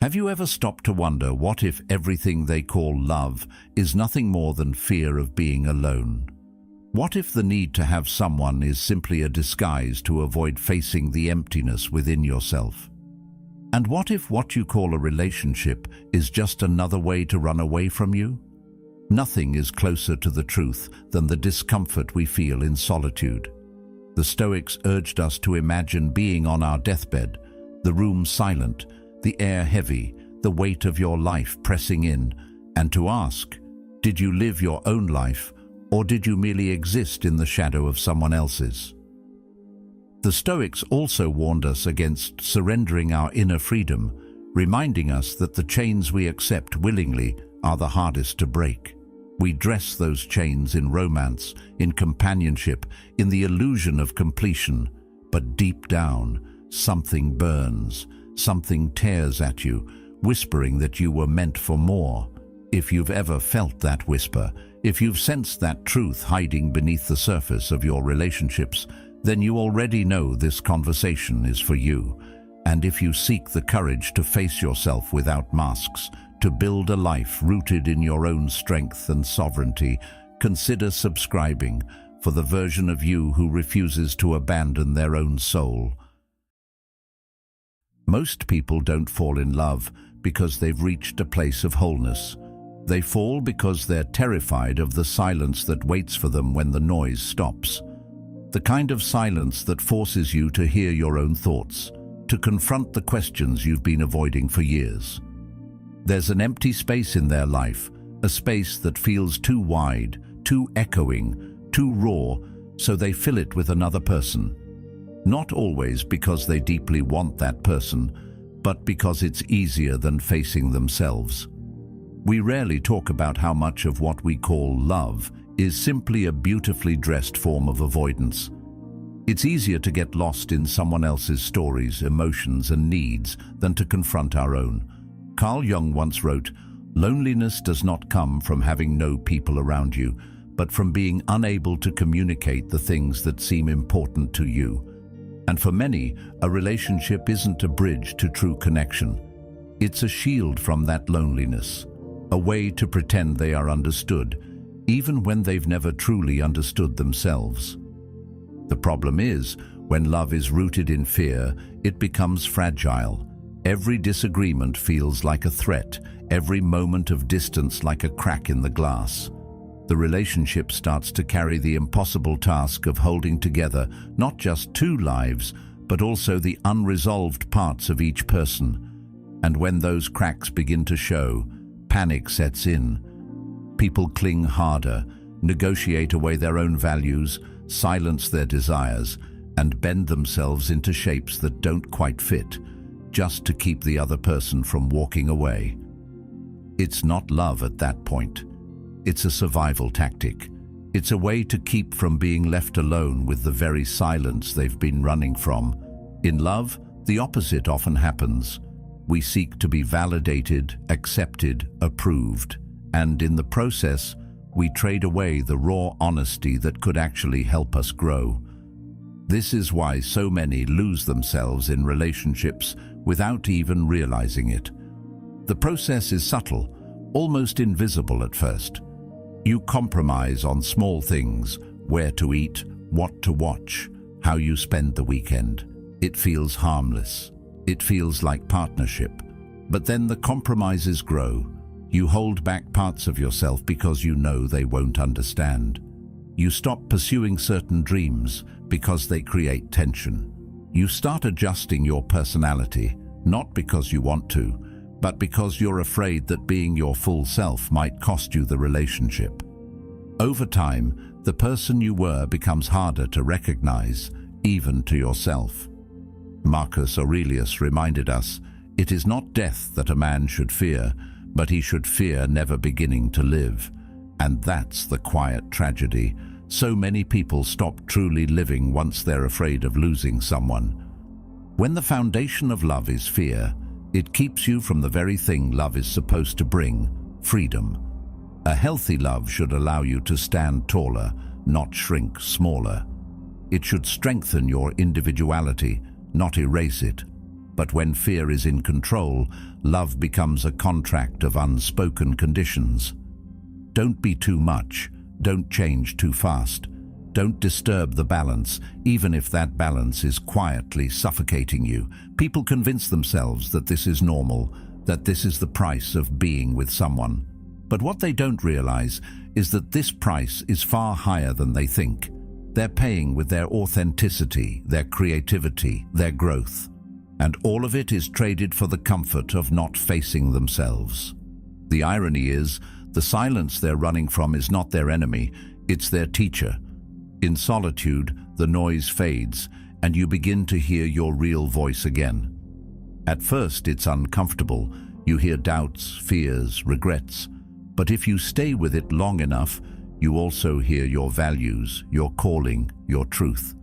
Have you ever stopped to wonder what if everything they call love is nothing more than fear of being alone? What if the need to have someone is simply a disguise to avoid facing the emptiness within yourself? And what if what you call a relationship is just another way to run away from you? Nothing is closer to the truth than the discomfort we feel in solitude. The Stoics urged us to imagine being on our deathbed, the room silent, the air heavy, the weight of your life pressing in, and to ask, did you live your own life, or did you merely exist in the shadow of someone else's? The Stoics also warned us against surrendering our inner freedom, reminding us that the chains we accept willingly are the hardest to break. We dress those chains in romance, in companionship, in the illusion of completion, but deep down, something burns, something tears at you, whispering that you were meant for more. If you've ever felt that whisper, if you've sensed that truth hiding beneath the surface of your relationships, then you already know this conversation is for you. And if you seek the courage to face yourself without masks, to build a life rooted in your own strength and sovereignty, consider subscribing for the version of you who refuses to abandon their own soul. Most people don't fall in love because they've reached a place of wholeness. They fall because they're terrified of the silence that waits for them when the noise stops. The kind of silence that forces you to hear your own thoughts, to confront the questions you've been avoiding for years. There's an empty space in their life, a space that feels too wide, too echoing, too raw, so they fill it with another person. Not always because they deeply want that person, but because it's easier than facing themselves. We rarely talk about how much of what we call love is simply a beautifully dressed form of avoidance. It's easier to get lost in someone else's stories, emotions, and needs than to confront our own. Carl Jung once wrote, "Loneliness does not come from having no people around you, but from being unable to communicate the things that seem important to you." And for many, a relationship isn't a bridge to true connection. It's a shield from that loneliness, a way to pretend they are understood, even when they've never truly understood themselves. The problem is, when love is rooted in fear, it becomes fragile. Every disagreement feels like a threat, every moment of distance like a crack in the glass. The relationship starts to carry the impossible task of holding together not just two lives, but also the unresolved parts of each person. And when those cracks begin to show, panic sets in. People cling harder, negotiate away their own values, silence their desires, and bend themselves into shapes that don't quite fit, just to keep the other person from walking away. It's not love at that point. It's a survival tactic. It's a way to keep from being left alone with the very silence they've been running from. In love, the opposite often happens. We seek to be validated, accepted, approved, and in the process, we trade away the raw honesty that could actually help us grow. This is why so many lose themselves in relationships without even realizing it. The process is subtle, almost invisible at first. You compromise on small things, where to eat, what to watch, how you spend the weekend. It feels harmless. It feels like partnership. But then the compromises grow. You hold back parts of yourself because you know they won't understand. You stop pursuing certain dreams because they create tension. You start adjusting your personality, not because you want to, but because you're afraid that being your full self might cost you the relationship. Over time, the person you were becomes harder to recognize, even to yourself. Marcus Aurelius reminded us, "It is not death that a man should fear, but he should fear never beginning to live." And that's the quiet tragedy. So many people stop truly living once they're afraid of losing someone. When the foundation of love is fear, it keeps you from the very thing love is supposed to bring, freedom. A healthy love should allow you to stand taller, not shrink smaller. It should strengthen your individuality, not erase it. But when fear is in control, love becomes a contract of unspoken conditions. Don't be too much. Don't change too fast. Don't disturb the balance, even if that balance is quietly suffocating you. People convince themselves that this is normal, that this is the price of being with someone. But what they don't realize is that this price is far higher than they think. They're paying with their authenticity, their creativity, their growth. And all of it is traded for the comfort of not facing themselves. The irony is, the silence they're running from is not their enemy, it's their teacher. In solitude, the noise fades, and you begin to hear your real voice again. At first, it's uncomfortable. You hear doubts, fears, regrets. But if you stay with it long enough, you also hear your values, your calling, your truth.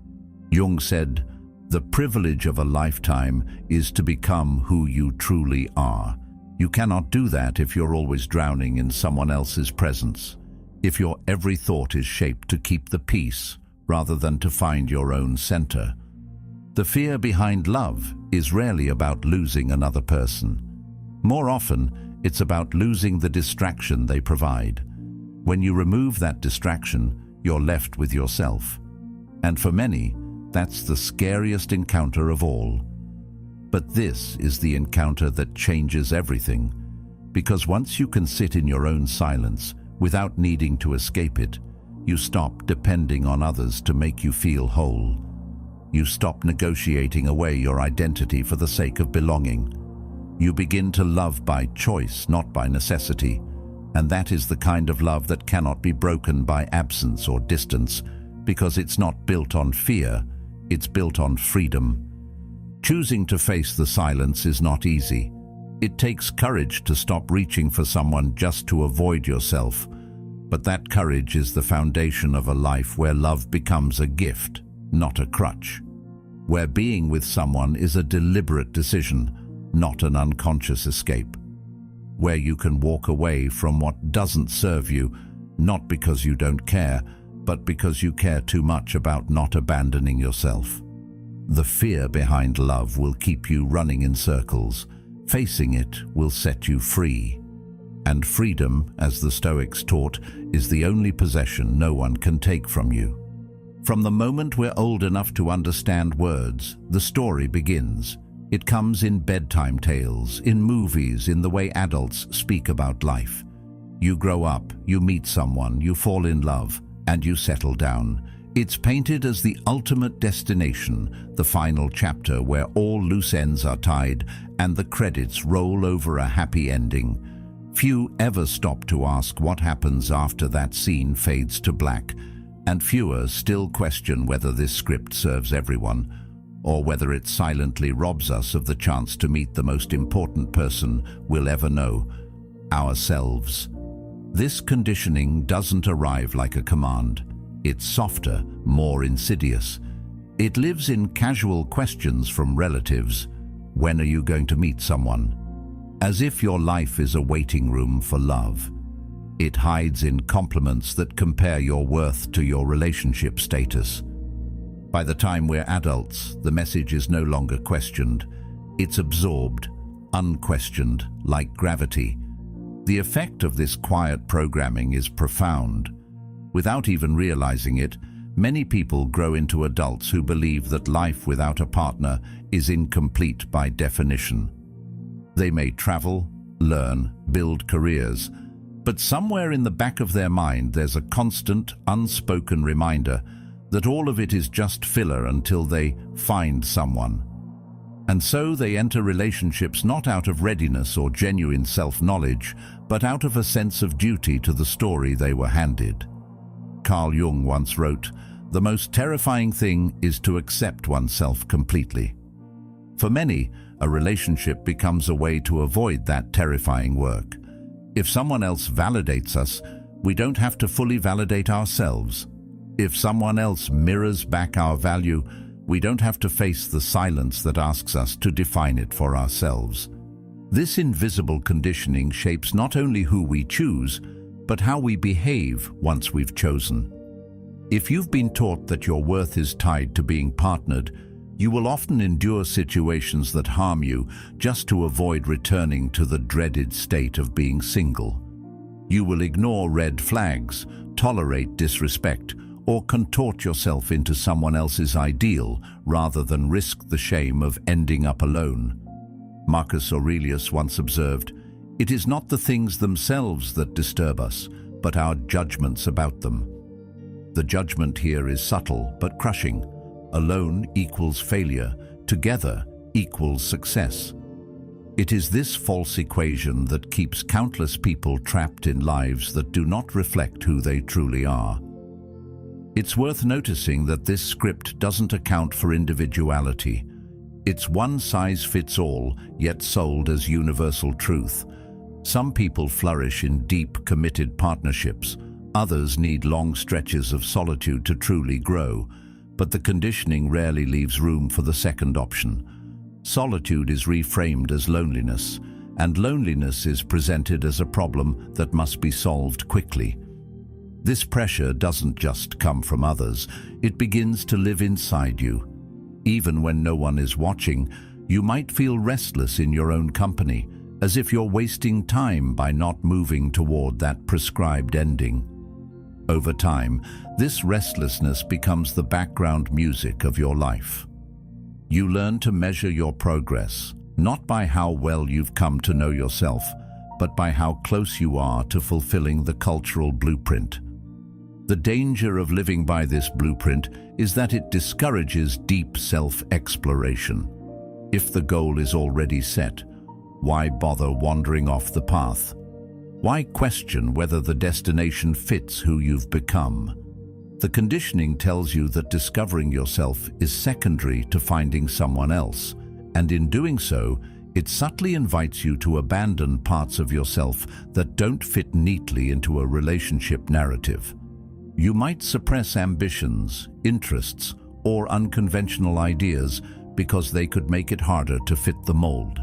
Jung said, "The privilege of a lifetime is to become who you truly are." You cannot do that if you're always drowning in someone else's presence. If your every thought is shaped to keep the peace rather than to find your own center. The fear behind love is rarely about losing another person. More often, it's about losing the distraction they provide. When you remove that distraction, you're left with yourself. And for many, that's the scariest encounter of all. But this is the encounter that changes everything. Because once you can sit in your own silence, without needing to escape it, you stop depending on others to make you feel whole. You stop negotiating away your identity for the sake of belonging. You begin to love by choice, not by necessity. And that is the kind of love that cannot be broken by absence or distance, because it's not built on fear, it's built on freedom. Choosing to face the silence is not easy. It takes courage to stop reaching for someone just to avoid yourself. But that courage is the foundation of a life where love becomes a gift, not a crutch. Where being with someone is a deliberate decision, not an unconscious escape. Where you can walk away from what doesn't serve you, not because you don't care, but because you care too much about not abandoning yourself. The fear behind love will keep you running in circles. Facing it will set you free. And freedom, as the Stoics taught, is the only possession no one can take from you. From the moment we're old enough to understand words, the story begins. It comes in bedtime tales, in movies, in the way adults speak about life. You grow up, you meet someone, you fall in love, and you settle down. It's painted as the ultimate destination, the final chapter where all loose ends are tied and the credits roll over a happy ending. Few ever stop to ask what happens after that scene fades to black, and fewer still question whether this script serves everyone, or whether it silently robs us of the chance to meet the most important person we'll ever know, ourselves. This conditioning doesn't arrive like a command. It's softer, more insidious. It lives in casual questions from relatives. When are you going to meet someone? As if your life is a waiting room for love. It hides in compliments that compare your worth to your relationship status. By the time we're adults, the message is no longer questioned. It's absorbed, unquestioned, like gravity. The effect of this quiet programming is profound. Without even realizing it, many people grow into adults who believe that life without a partner is incomplete by definition. They may travel, learn, build careers, but somewhere in the back of their mind there's a constant, unspoken reminder that all of it is just filler until they find someone. And so they enter relationships not out of readiness or genuine self-knowledge, but out of a sense of duty to the story they were handed. Carl Jung once wrote, "The most terrifying thing is to accept oneself completely." For many, a relationship becomes a way to avoid that terrifying work. If someone else validates us, we don't have to fully validate ourselves. If someone else mirrors back our value, we don't have to face the silence that asks us to define it for ourselves. This invisible conditioning shapes not only who we choose, but how we behave once we've chosen. If you've been taught that your worth is tied to being partnered, You will often endure situations that harm you just to avoid returning to the dreaded state of being single. You will ignore red flags, tolerate disrespect, or contort yourself into someone else's ideal rather than risk the shame of ending up alone. Marcus Aurelius once observed, "It is not the things themselves that disturb us, but our judgments about them." The judgment here is subtle but crushing. Alone equals failure, together equals success. It is this false equation that keeps countless people trapped in lives that do not reflect who they truly are. It's worth noticing that this script doesn't account for individuality. It's one size fits all, yet sold as universal truth. Some people flourish in deep, committed partnerships. Others need long stretches of solitude to truly grow, but the conditioning rarely leaves room for the second option. Solitude is reframed as loneliness, and loneliness is presented as a problem that must be solved quickly. This pressure doesn't just come from others, it begins to live inside you. Even when no one is watching, you might feel restless in your own company, as if you're wasting time by not moving toward that prescribed ending. Over time, this restlessness becomes the background music of your life. You learn to measure your progress, not by how well you've come to know yourself, but by how close you are to fulfilling the cultural blueprint. The danger of living by this blueprint is that it discourages deep self-exploration. If the goal is already set, why bother wandering off the path? Why question whether the destination fits who you've become? The conditioning tells you that discovering yourself is secondary to finding someone else, and in doing so, it subtly invites you to abandon parts of yourself that don't fit neatly into a relationship narrative. You might suppress ambitions, interests, or unconventional ideas because they could make it harder to fit the mold.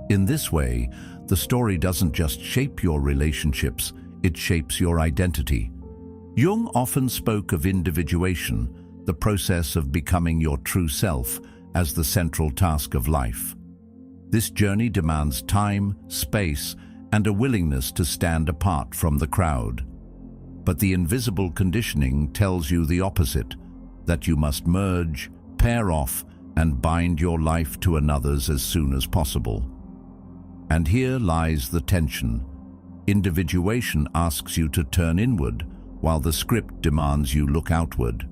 In this way, the story doesn't just shape your relationships, it shapes your identity. Jung often spoke of individuation, the process of becoming your true self, as the central task of life. This journey demands time, space, and a willingness to stand apart from the crowd. But the invisible conditioning tells you the opposite, that you must merge, pair off, and bind your life to another's as soon as possible. And here lies the tension. Individuation asks you to turn inward, while the script demands you look outward.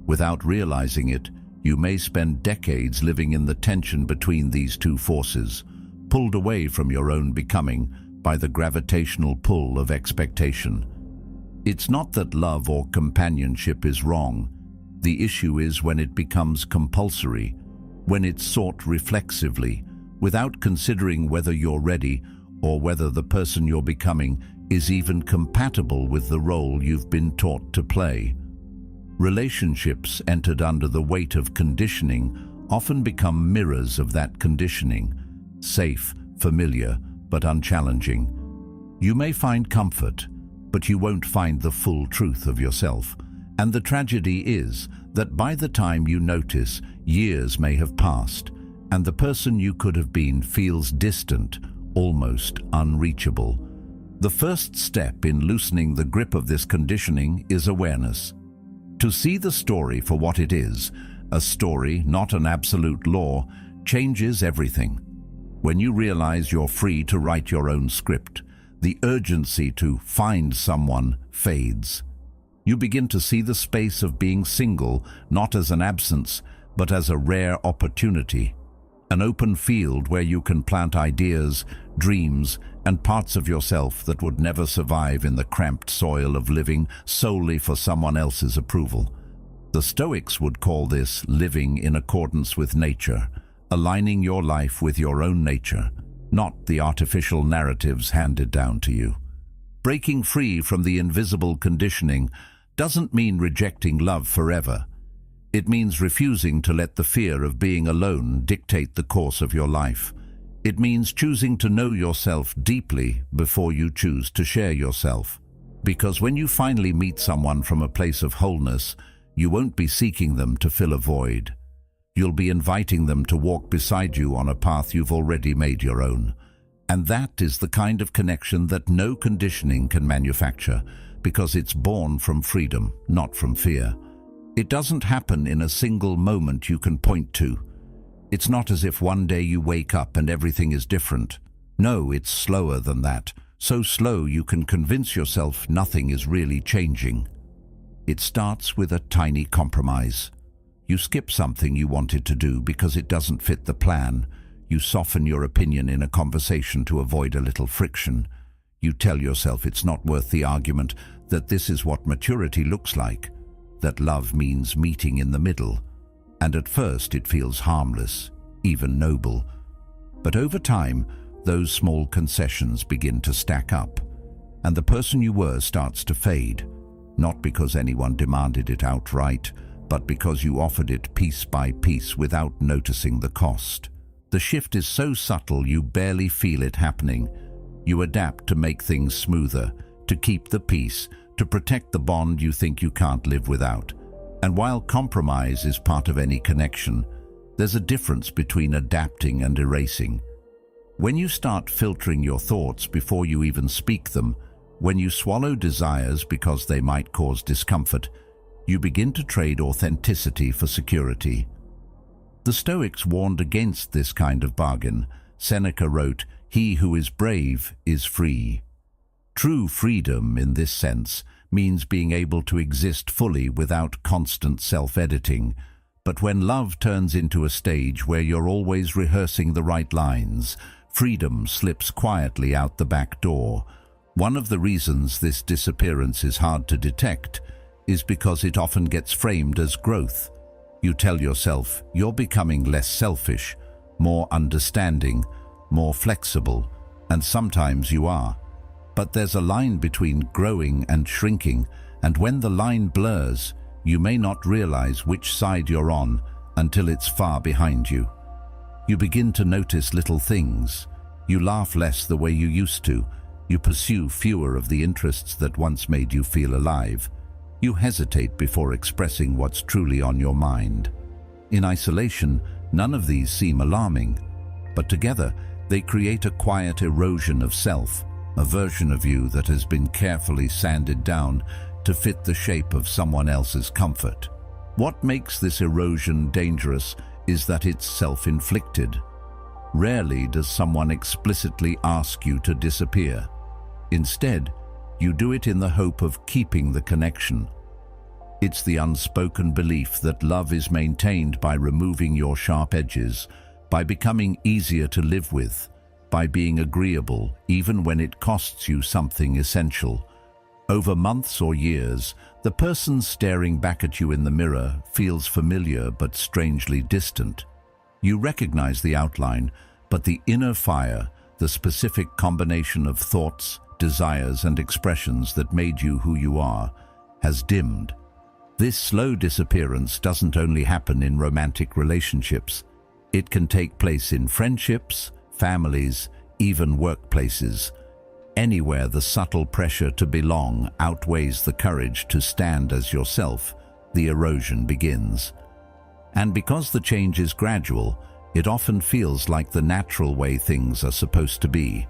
Without realizing it, you may spend decades living in the tension between these two forces, pulled away from your own becoming by the gravitational pull of expectation. It's not that love or companionship is wrong. The issue is when it becomes compulsory, when it's sought reflexively, without considering whether you're ready or whether the person you're becoming is even compatible with the role you've been taught to play. Relationships entered under the weight of conditioning often become mirrors of that conditioning, safe, familiar, but unchallenging. You may find comfort, but you won't find the full truth of yourself. And the tragedy is that by the time you notice, years may have passed, and the person you could have been feels distant, almost unreachable. The first step in loosening the grip of this conditioning is awareness. To see the story for what it is, a story, not an absolute law, changes everything. When you realize you're free to write your own script, the urgency to find someone fades. You begin to see the space of being single not as an absence, but as a rare opportunity. An open field where you can plant ideas, dreams, and parts of yourself that would never survive in the cramped soil of living solely for someone else's approval. The Stoics would call this living in accordance with nature, aligning your life with your own nature, not the artificial narratives handed down to you. Breaking free from the invisible conditioning doesn't mean rejecting love forever. It means refusing to let the fear of being alone dictate the course of your life. It means choosing to know yourself deeply before you choose to share yourself. Because when you finally meet someone from a place of wholeness, you won't be seeking them to fill a void. You'll be inviting them to walk beside you on a path you've already made your own. And that is the kind of connection that no conditioning can manufacture, because it's born from freedom, not from fear. It doesn't happen in a single moment you can point to. It's not as if one day you wake up and everything is different. No, it's slower than that. So slow you can convince yourself nothing is really changing. It starts with a tiny compromise. You skip something you wanted to do because it doesn't fit the plan. You soften your opinion in a conversation to avoid a little friction. You tell yourself it's not worth the argument, that this is what maturity looks like, that love means meeting in the middle. And at first it feels harmless, even noble. But over time, those small concessions begin to stack up, and the person you were starts to fade, not because anyone demanded it outright, but because you offered it piece by piece without noticing the cost. The shift is so subtle you barely feel it happening. You adapt to make things smoother, to keep the peace, to protect the bond you think you can't live without. And while compromise is part of any connection, there's a difference between adapting and erasing. When you start filtering your thoughts before you even speak them, when you swallow desires because they might cause discomfort, you begin to trade authenticity for security. The Stoics warned against this kind of bargain. Seneca wrote, "He who is brave is free." True freedom, in this sense, means being able to exist fully without constant self-editing. But when love turns into a stage where you're always rehearsing the right lines, freedom slips quietly out the back door. One of the reasons this disappearance is hard to detect is because it often gets framed as growth. You tell yourself you're becoming less selfish, more understanding, more flexible, and sometimes you are. But there's a line between growing and shrinking, and when the line blurs, you may not realize which side you're on until it's far behind you. You begin to notice little things. You laugh less the way you used to. You pursue fewer of the interests that once made you feel alive. You hesitate before expressing what's truly on your mind. In isolation, none of these seem alarming, but together they create a quiet erosion of self, a version of you that has been carefully sanded down to fit the shape of someone else's comfort. What makes this erosion dangerous is that it's self-inflicted. Rarely does someone explicitly ask you to disappear. Instead, you do it in the hope of keeping the connection. It's the unspoken belief that love is maintained by removing your sharp edges, by becoming easier to live with, by being agreeable even when it costs you something essential. Over months or years, the person staring back at you in the mirror feels familiar but strangely distant. You recognize the outline, but the inner fire, the specific combination of thoughts, desires, and expressions that made you who you are, has dimmed. This slow disappearance doesn't only happen in romantic relationships. It can take place in friendships, families, even workplaces. Anywhere the subtle pressure to belong outweighs the courage to stand as yourself, the erosion begins. And because the change is gradual, it often feels like the natural way things are supposed to be.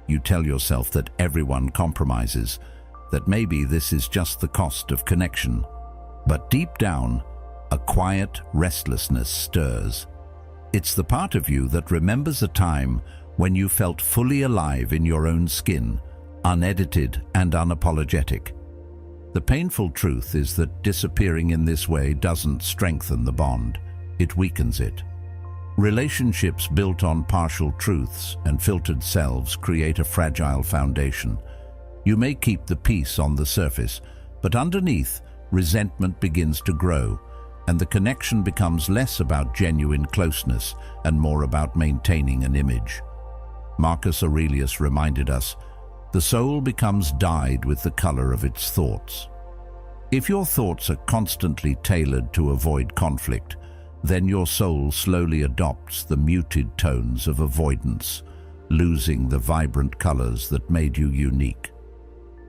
You tell yourself that everyone compromises, that maybe this is just the cost of connection. But deep down, a quiet restlessness stirs. It's the part of you that remembers a time when you felt fully alive in your own skin, unedited and unapologetic. The painful truth is that disappearing in this way doesn't strengthen the bond, it weakens it. Relationships built on partial truths and filtered selves create a fragile foundation. You may keep the peace on the surface, but underneath, resentment begins to grow, and the connection becomes less about genuine closeness and more about maintaining an image. Marcus Aurelius reminded us, the soul becomes dyed with the color of its thoughts. If your thoughts are constantly tailored to avoid conflict, then your soul slowly adopts the muted tones of avoidance, losing the vibrant colors that made you unique.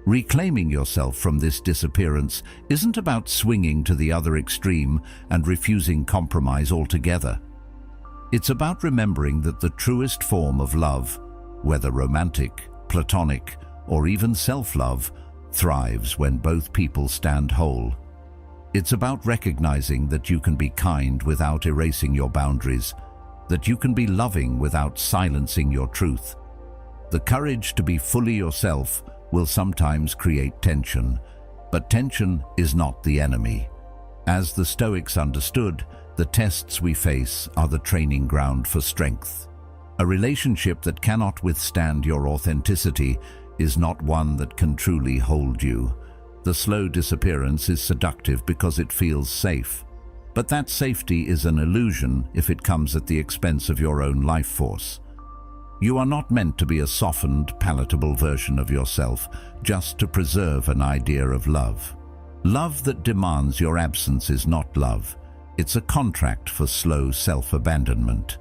Reclaiming yourself from this disappearance isn't about swinging to the other extreme and refusing compromise altogether. It's about remembering that the truest form of love, whether romantic, platonic, or even self-love, thrives when both people stand whole. It's about recognizing that you can be kind without erasing your boundaries, that you can be loving without silencing your truth. The courage to be fully yourself will sometimes create tension, but tension is not the enemy. As the Stoics understood, the tests we face are the training ground for strength. A relationship that cannot withstand your authenticity is not one that can truly hold you. The slow disappearance is seductive because it feels safe. But that safety is an illusion if it comes at the expense of your own life force. You are not meant to be a softened, palatable version of yourself just to preserve an idea of love. Love that demands your absence is not love. It's a contract for slow self-abandonment.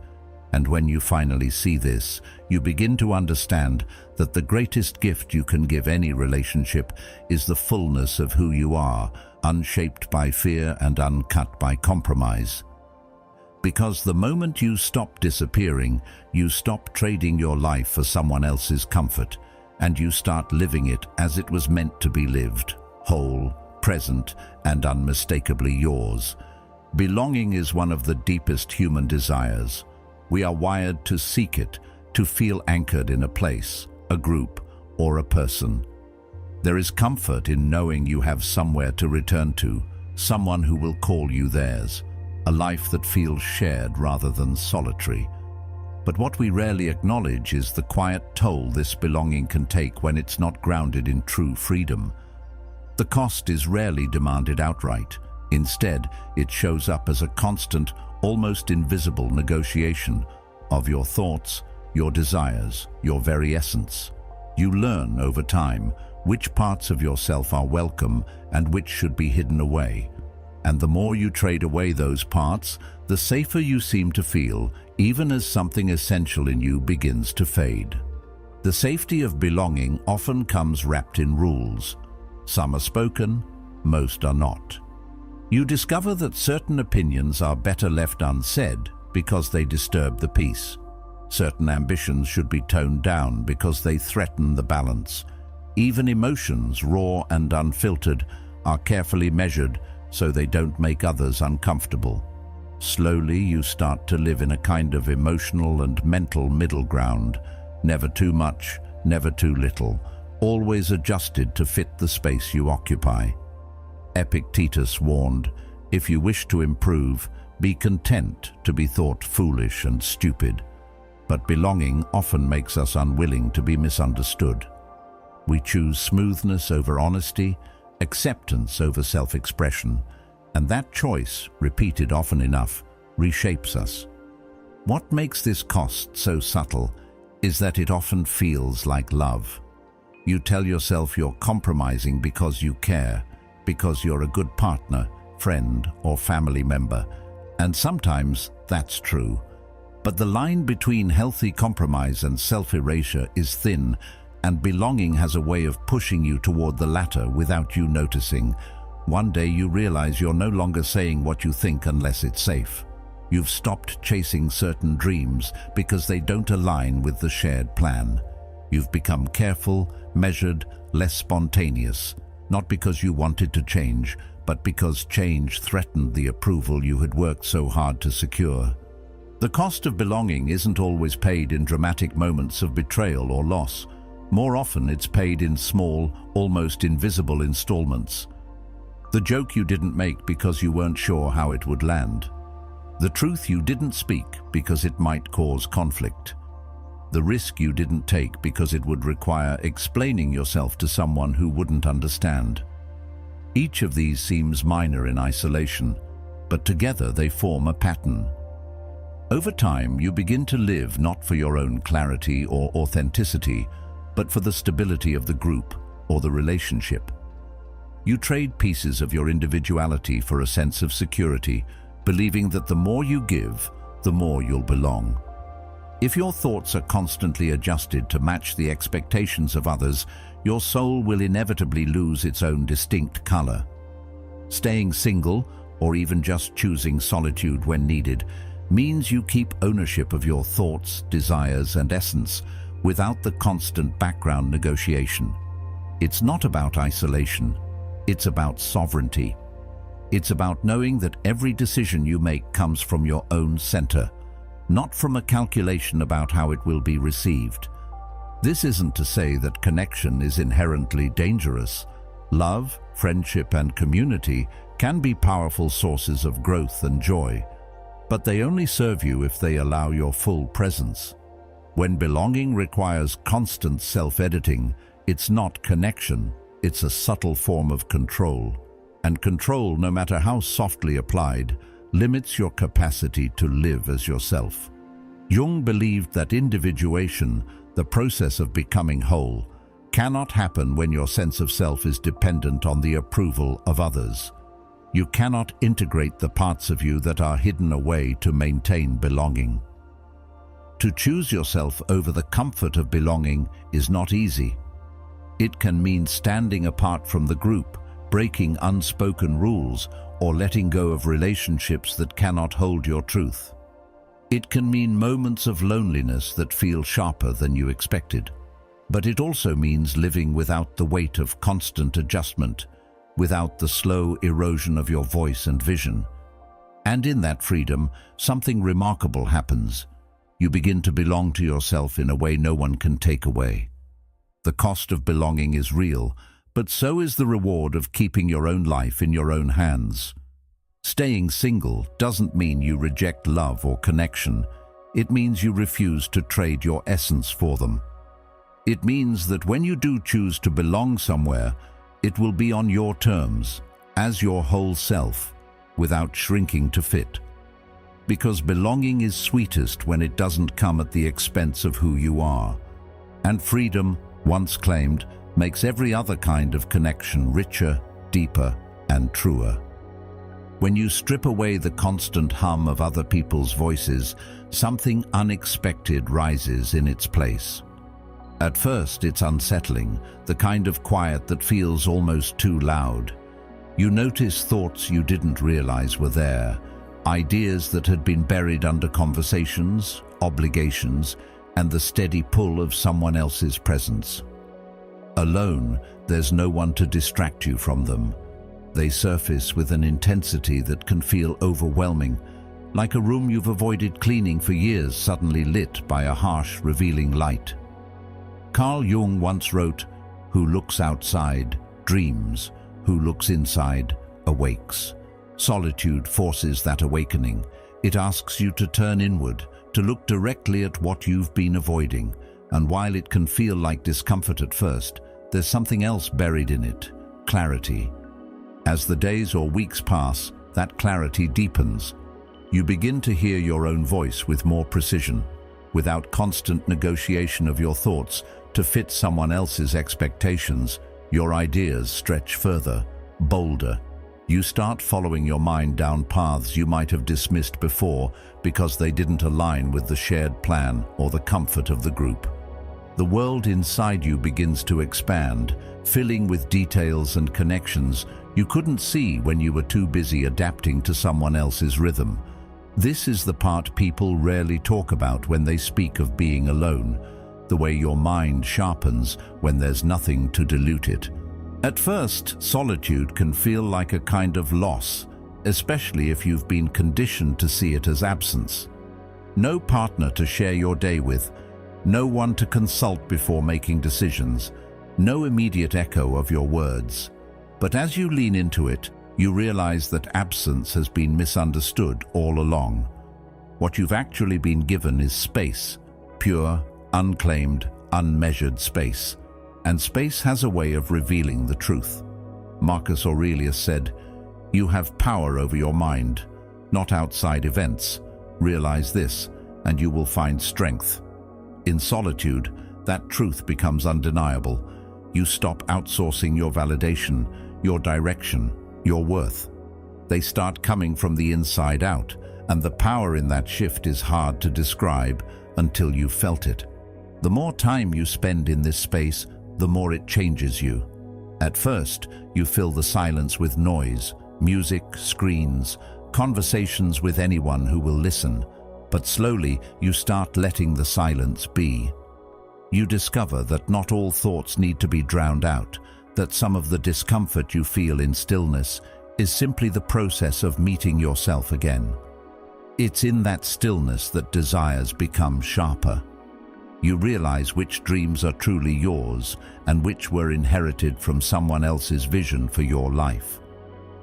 And when you finally see this, you begin to understand that the greatest gift you can give any relationship is the fullness of who you are, unshaped by fear and uncut by compromise. Because the moment you stop disappearing, you stop trading your life for someone else's comfort, and you start living it as it was meant to be lived, whole, present, and unmistakably yours. Belonging is one of the deepest human desires. We are wired to seek it, to feel anchored in a place, a group, or a person. There is comfort in knowing you have somewhere to return to, someone who will call you theirs, a life that feels shared rather than solitary. But what we rarely acknowledge is the quiet toll this belonging can take when it's not grounded in true freedom. The cost is rarely demanded outright. Instead, it shows up as a constant, almost invisible negotiation of your thoughts, your desires, your very essence. You learn over time which parts of yourself are welcome and which should be hidden away. And the more you trade away those parts, the safer you seem to feel, even as something essential in you begins to fade. The safety of belonging often comes wrapped in rules. Some are spoken, most are not. You discover that certain opinions are better left unsaid because they disturb the peace. Certain ambitions should be toned down because they threaten the balance. Even emotions, raw and unfiltered, are carefully measured so they don't make others uncomfortable. Slowly, you start to live in a kind of emotional and mental middle ground, never too much, never too little, always adjusted to fit the space you occupy. Epictetus warned, if you wish to improve, be content to be thought foolish and stupid. But belonging often makes us unwilling to be misunderstood. We choose smoothness over honesty, acceptance over self-expression, and that choice, repeated often enough, reshapes us. What makes this cost so subtle is that it often feels like love. You tell yourself you're compromising because you care, because you're a good partner, friend, or family member, and sometimes that's true. But the line between healthy compromise and self-erasure is thin, and belonging has a way of pushing you toward the latter without you noticing. One day you realize you're no longer saying what you think unless it's safe. You've stopped chasing certain dreams because they don't align with the shared plan. You've become careful, measured, less spontaneous, not because you wanted to change, but because change threatened the approval you had worked so hard to secure. The cost of belonging isn't always paid in dramatic moments of betrayal or loss. More often, it's paid in small, almost invisible installments. The joke you didn't make because you weren't sure how it would land. The truth you didn't speak because it might cause conflict. The risk you didn't take because it would require explaining yourself to someone who wouldn't understand. Each of these seems minor in isolation, but together they form a pattern. Over time, you begin to live not for your own clarity or authenticity, but for the stability of the group or the relationship. You trade pieces of your individuality for a sense of security, believing that the more you give, the more you'll belong. If your thoughts are constantly adjusted to match the expectations of others, your soul will inevitably lose its own distinct color. Staying single, or even just choosing solitude when needed, means you keep ownership of your thoughts, desires, and essence without the constant background negotiation. It's not about isolation, it's about sovereignty. It's about knowing that every decision you make comes from your own center, not from a calculation about how it will be received. This isn't to say that connection is inherently dangerous. Love, friendship, and community can be powerful sources of growth and joy, but they only serve you if they allow your full presence. When belonging requires constant self-editing, it's not connection, it's a subtle form of control. And control, no matter how softly applied, limits your capacity to live as yourself. Jung believed that individuation, the process of becoming whole, cannot happen when your sense of self is dependent on the approval of others. You cannot integrate the parts of you that are hidden away to maintain belonging. To choose yourself over the comfort of belonging is not easy. It can mean standing apart from the group, breaking unspoken rules, or letting go of relationships that cannot hold your truth. It can mean moments of loneliness that feel sharper than you expected. But it also means living without the weight of constant adjustment, without the slow erosion of your voice and vision. And in that freedom, something remarkable happens. You begin to belong to yourself in a way no one can take away. The cost of belonging is real, but so is the reward of keeping your own life in your own hands. Staying single doesn't mean you reject love or connection. It means you refuse to trade your essence for them. It means that when you do choose to belong somewhere, it will be on your terms, as your whole self, without shrinking to fit. Because belonging is sweetest when it doesn't come at the expense of who you are. And freedom, once claimed, makes every other kind of connection richer, deeper, and truer. When you strip away the constant hum of other people's voices, something unexpected rises in its place. At first, it's unsettling, the kind of quiet that feels almost too loud. You notice thoughts you didn't realize were there, ideas that had been buried under conversations, obligations, and the steady pull of someone else's presence. Alone, there's no one to distract you from them. They surface with an intensity that can feel overwhelming, like a room you've avoided cleaning for years suddenly lit by a harsh, revealing light. Carl Jung once wrote, "Who looks outside, dreams. Who looks inside, awakes." Solitude forces that awakening. It asks you to turn inward, to look directly at what you've been avoiding. And while it can feel like discomfort at first, there's something else buried in it: clarity. As the days or weeks pass, that clarity deepens. You begin to hear your own voice with more precision, without constant negotiation of your thoughts to fit someone else's expectations. Your ideas stretch further, bolder. You start following your mind down paths you might have dismissed before because they didn't align with the shared plan or the comfort of the group. The world inside you begins to expand, filling with details and connections you couldn't see when you were too busy adapting to someone else's rhythm. This is the part people rarely talk about when they speak of being alone, the way your mind sharpens when there's nothing to dilute it. At first, solitude can feel like a kind of loss, especially if you've been conditioned to see it as absence. No partner to share your day with, no one to consult before making decisions, no immediate echo of your words. But as you lean into it, you realize that absence has been misunderstood all along. What you've actually been given is space, pure, unclaimed, unmeasured space. And space has a way of revealing the truth. Marcus Aurelius said, "You have power over your mind, not outside events. Realize this, and you will find strength." In solitude, that truth becomes undeniable. You stop outsourcing your validation, your direction, your worth. They start coming from the inside out, and the power in that shift is hard to describe until you've felt it. The more time you spend in this space, the more it changes you. At first, you fill the silence with noise, music, screens, conversations with anyone who will listen, but slowly you start letting the silence be. You discover that not all thoughts need to be drowned out, that some of the discomfort you feel in stillness is simply the process of meeting yourself again. It's in that stillness that desires become sharper. You realize which dreams are truly yours and which were inherited from someone else's vision for your life.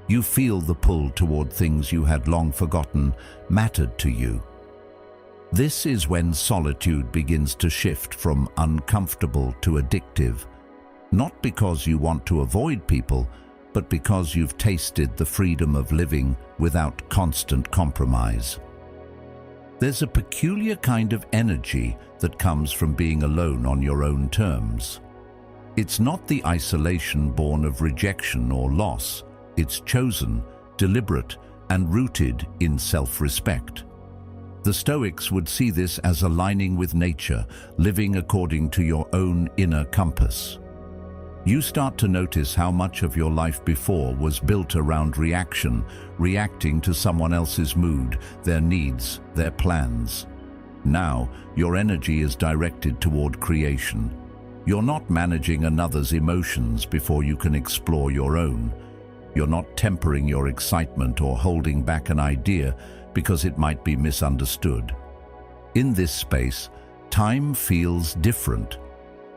You feel the pull toward things you had long forgotten mattered to you. This is when solitude begins to shift from uncomfortable to addictive, not because you want to avoid people, but because you've tasted the freedom of living without constant compromise. There's a peculiar kind of energy that comes from being alone on your own terms. It's not the isolation born of rejection or loss. It's chosen, deliberate, and rooted in self-respect. The Stoics would see this as aligning with nature, living according to your own inner compass. You start to notice how much of your life before was built around reacting to someone else's mood, their needs, their plans. Now, your energy is directed toward creation. You're not managing another's emotions before you can explore your own. You're not tempering your excitement or holding back an idea because it might be misunderstood. In this space, time feels different.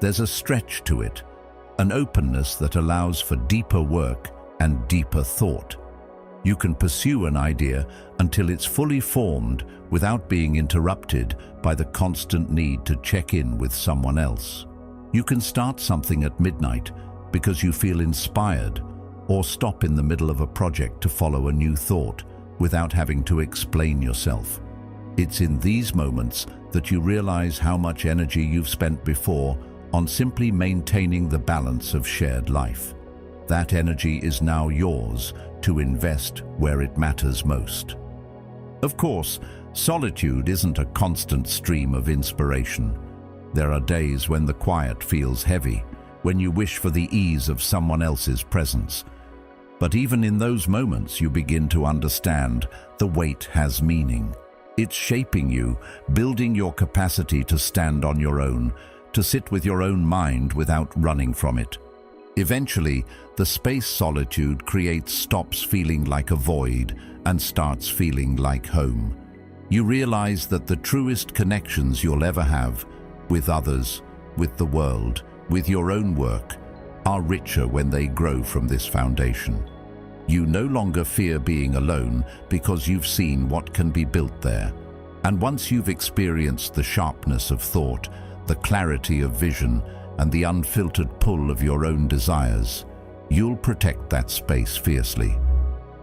There's a stretch to it, an openness that allows for deeper work and deeper thought. You can pursue an idea until it's fully formed without being interrupted by the constant need to check in with someone else. You can start something at midnight because you feel inspired, or stop in the middle of a project to follow a new thought without having to explain yourself. It's in these moments that you realize how much energy you've spent before on simply maintaining the balance of shared life. That energy is now yours to invest where it matters most. Of course, solitude isn't a constant stream of inspiration. There are days when the quiet feels heavy, when you wish for the ease of someone else's presence. But even in those moments, you begin to understand the weight has meaning. It's shaping you, building your capacity to stand on your own, to sit with your own mind without running from it. Eventually, the space solitude creates stops feeling like a void and starts feeling like home. You realize that the truest connections you'll ever have, with others, with the world, with your own work, are richer when they grow from this foundation. You no longer fear being alone because you've seen what can be built there. And once you've experienced the sharpness of thought, the clarity of vision, and the unfiltered pull of your own desires, you'll protect that space fiercely.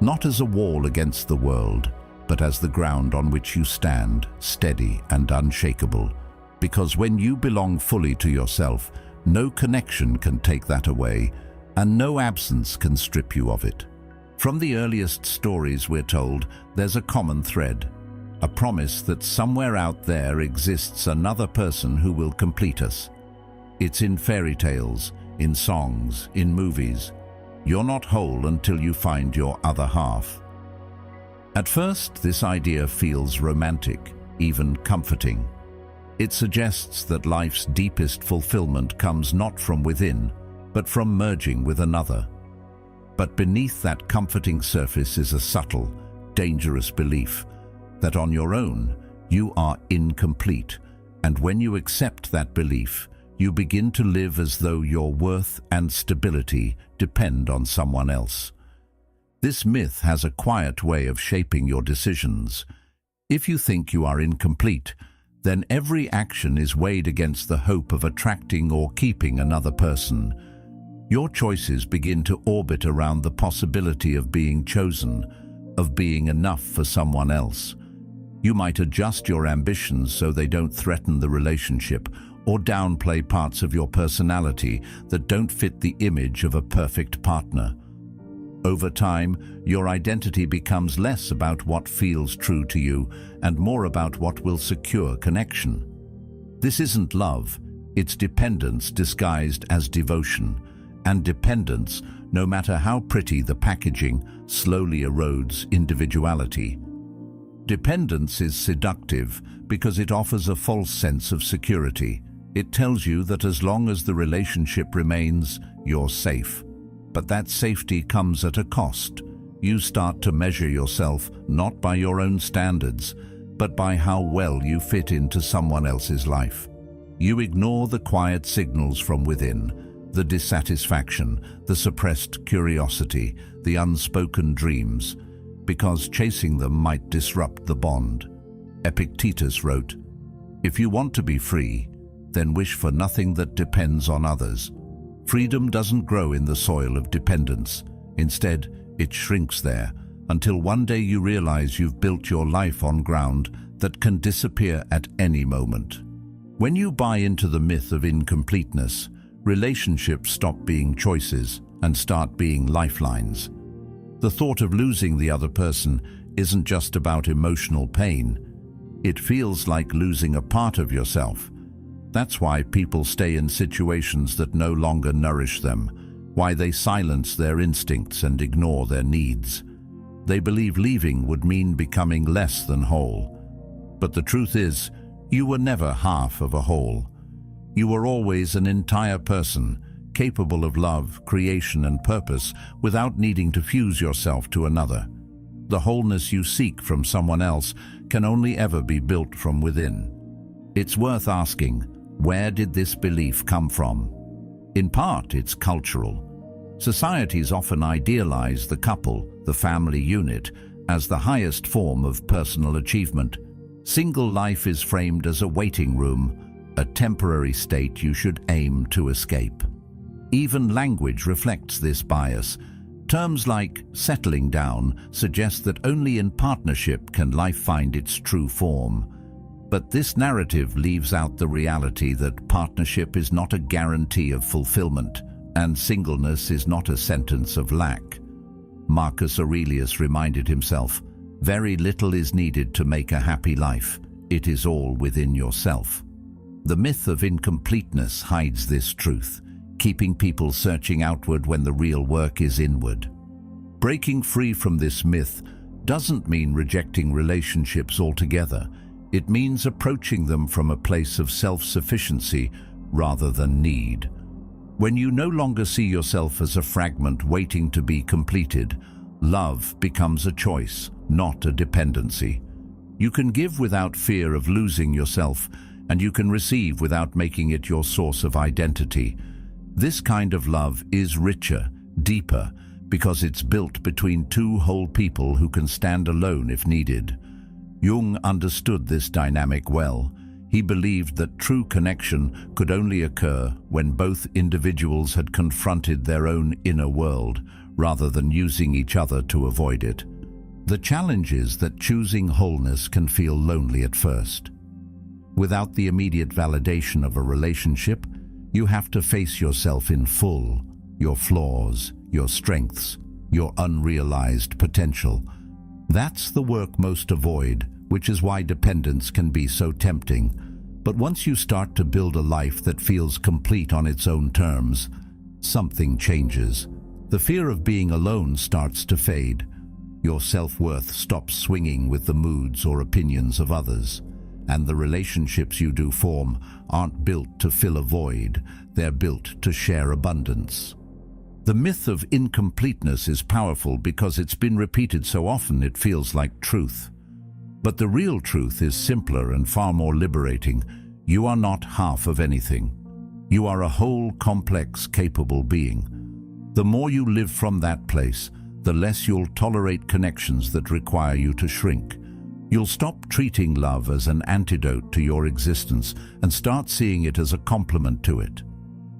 Not as a wall against the world, but as the ground on which you stand, steady and unshakable. Because when you belong fully to yourself, no connection can take that away, and no absence can strip you of it. From the earliest stories we're told, there's a common thread, a promise that somewhere out there exists another person who will complete us. It's in fairy tales, in songs, in movies. You're not whole until you find your other half. At first, this idea feels romantic, even comforting. It suggests that life's deepest fulfillment comes not from within, but from merging with another. But beneath that comforting surface is a subtle, dangerous belief that on your own, you are incomplete, and when you accept that belief, you begin to live as though your worth and stability depend on someone else. This myth has a quiet way of shaping your decisions. If you think you are incomplete, then every action is weighed against the hope of attracting or keeping another person. Your choices begin to orbit around the possibility of being chosen, of being enough for someone else. You might adjust your ambitions so they don't threaten the relationship, or downplay parts of your personality that don't fit the image of a perfect partner. Over time, your identity becomes less about what feels true to you and more about what will secure connection. This isn't love, it's dependence disguised as devotion, and dependence, no matter how pretty the packaging, slowly erodes individuality. Dependence is seductive because it offers a false sense of security. It tells you that as long as the relationship remains, you're safe. But that safety comes at a cost. You start to measure yourself not by your own standards, but by how well you fit into someone else's life. You ignore the quiet signals from within, the dissatisfaction, the suppressed curiosity, the unspoken dreams, because chasing them might disrupt the bond. Epictetus wrote, "If you want to be free, then wish for nothing that depends on others." Freedom doesn't grow in the soil of dependence. Instead, it shrinks there, until one day you realize you've built your life on ground that can disappear at any moment. When you buy into the myth of incompleteness, relationships stop being choices and start being lifelines. The thought of losing the other person isn't just about emotional pain. It feels like losing a part of yourself. That's why people stay in situations that no longer nourish them, why they silence their instincts and ignore their needs. They believe leaving would mean becoming less than whole. But the truth is, you were never half of a whole. You were always an entire person, capable of love, creation, and purpose without needing to fuse yourself to another. The wholeness you seek from someone else can only ever be built from within. It's worth asking, where did this belief come from? In part, it's cultural. Societies often idealize the couple, the family unit, as the highest form of personal achievement. Single life is framed as a waiting room, a temporary state you should aim to escape. Even language reflects this bias. Terms like settling down suggest that only in partnership can life find its true form. But this narrative leaves out the reality that partnership is not a guarantee of fulfillment, and singleness is not a sentence of lack. Marcus Aurelius reminded himself, "Very little is needed to make a happy life. It is all within yourself." The myth of incompleteness hides this truth, keeping people searching outward when the real work is inward. Breaking free from this myth doesn't mean rejecting relationships altogether. It means approaching them from a place of self-sufficiency rather than need. When you no longer see yourself as a fragment waiting to be completed, love becomes a choice, not a dependency. You can give without fear of losing yourself, and you can receive without making it your source of identity. This kind of love is richer, deeper, because it's built between two whole people who can stand alone if needed. Jung understood this dynamic well. He believed that true connection could only occur when both individuals had confronted their own inner world, rather than using each other to avoid it. The challenge is that choosing wholeness can feel lonely at first. Without the immediate validation of a relationship, you have to face yourself in full, your flaws, your strengths, your unrealized potential. That's the work most avoid, which is why dependence can be so tempting. But once you start to build a life that feels complete on its own terms, something changes. The fear of being alone starts to fade. Your self-worth stops swinging with the moods or opinions of others. And the relationships you do form aren't built to fill a void, they're built to share abundance. The myth of incompleteness is powerful because it's been repeated so often it feels like truth. But the real truth is simpler and far more liberating. You are not half of anything. You are a whole, complex, capable being. The more you live from that place, the less you'll tolerate connections that require you to shrink. You'll stop treating love as an antidote to your existence and start seeing it as a complement to it.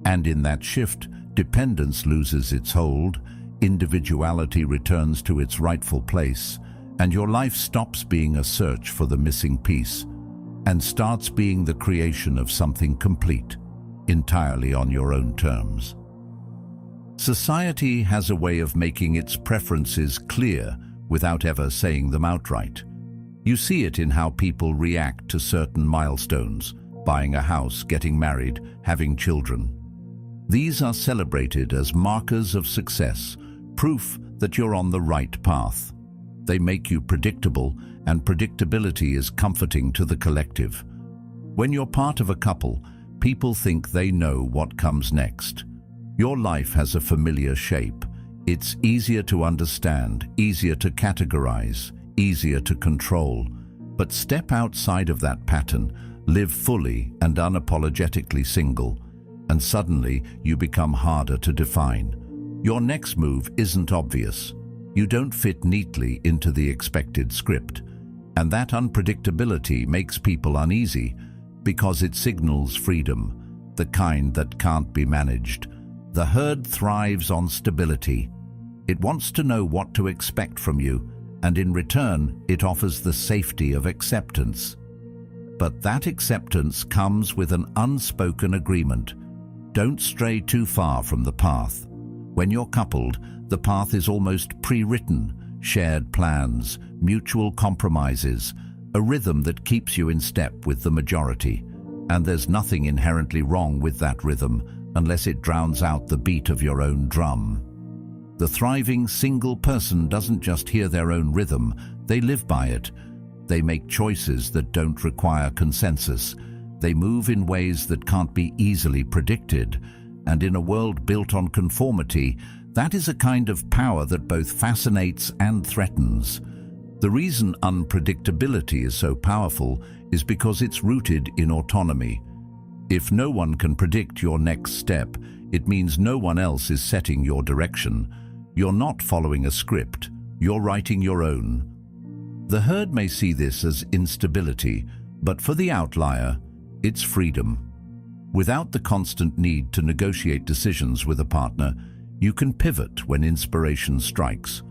And in that shift, dependence loses its hold, individuality returns to its rightful place, and your life stops being a search for the missing piece and starts being the creation of something complete, entirely on your own terms. Society has a way of making its preferences clear without ever saying them outright. You see it in how people react to certain milestones, buying a house, getting married, having children. These are celebrated as markers of success, proof that you're on the right path. They make you predictable, and predictability is comforting to the collective. When you're part of a couple, people think they know what comes next. Your life has a familiar shape. It's easier to understand, easier to categorize, easier to control. But step outside of that pattern, live fully and unapologetically single, and suddenly you become harder to define. Your next move isn't obvious. You don't fit neatly into the expected script. And that unpredictability makes people uneasy because it signals freedom, the kind that can't be managed. The herd thrives on stability. It wants to know what to expect from you, and in return, it offers the safety of acceptance. But that acceptance comes with an unspoken agreement. Don't stray too far from the path. When you're coupled, the path is almost pre-written, shared plans, mutual compromises, a rhythm that keeps you in step with the majority. And there's nothing inherently wrong with that rhythm unless it drowns out the beat of your own drum. The thriving single person doesn't just hear their own rhythm, they live by it. They make choices that don't require consensus. They move in ways that can't be easily predicted. And in a world built on conformity, that is a kind of power that both fascinates and threatens. The reason unpredictability is so powerful is because it's rooted in autonomy. If no one can predict your next step, it means no one else is setting your direction. You're not following a script, you're writing your own. The herd may see this as instability, but for the outlier, it's freedom. Without the constant need to negotiate decisions with a partner, you can pivot when inspiration strikes.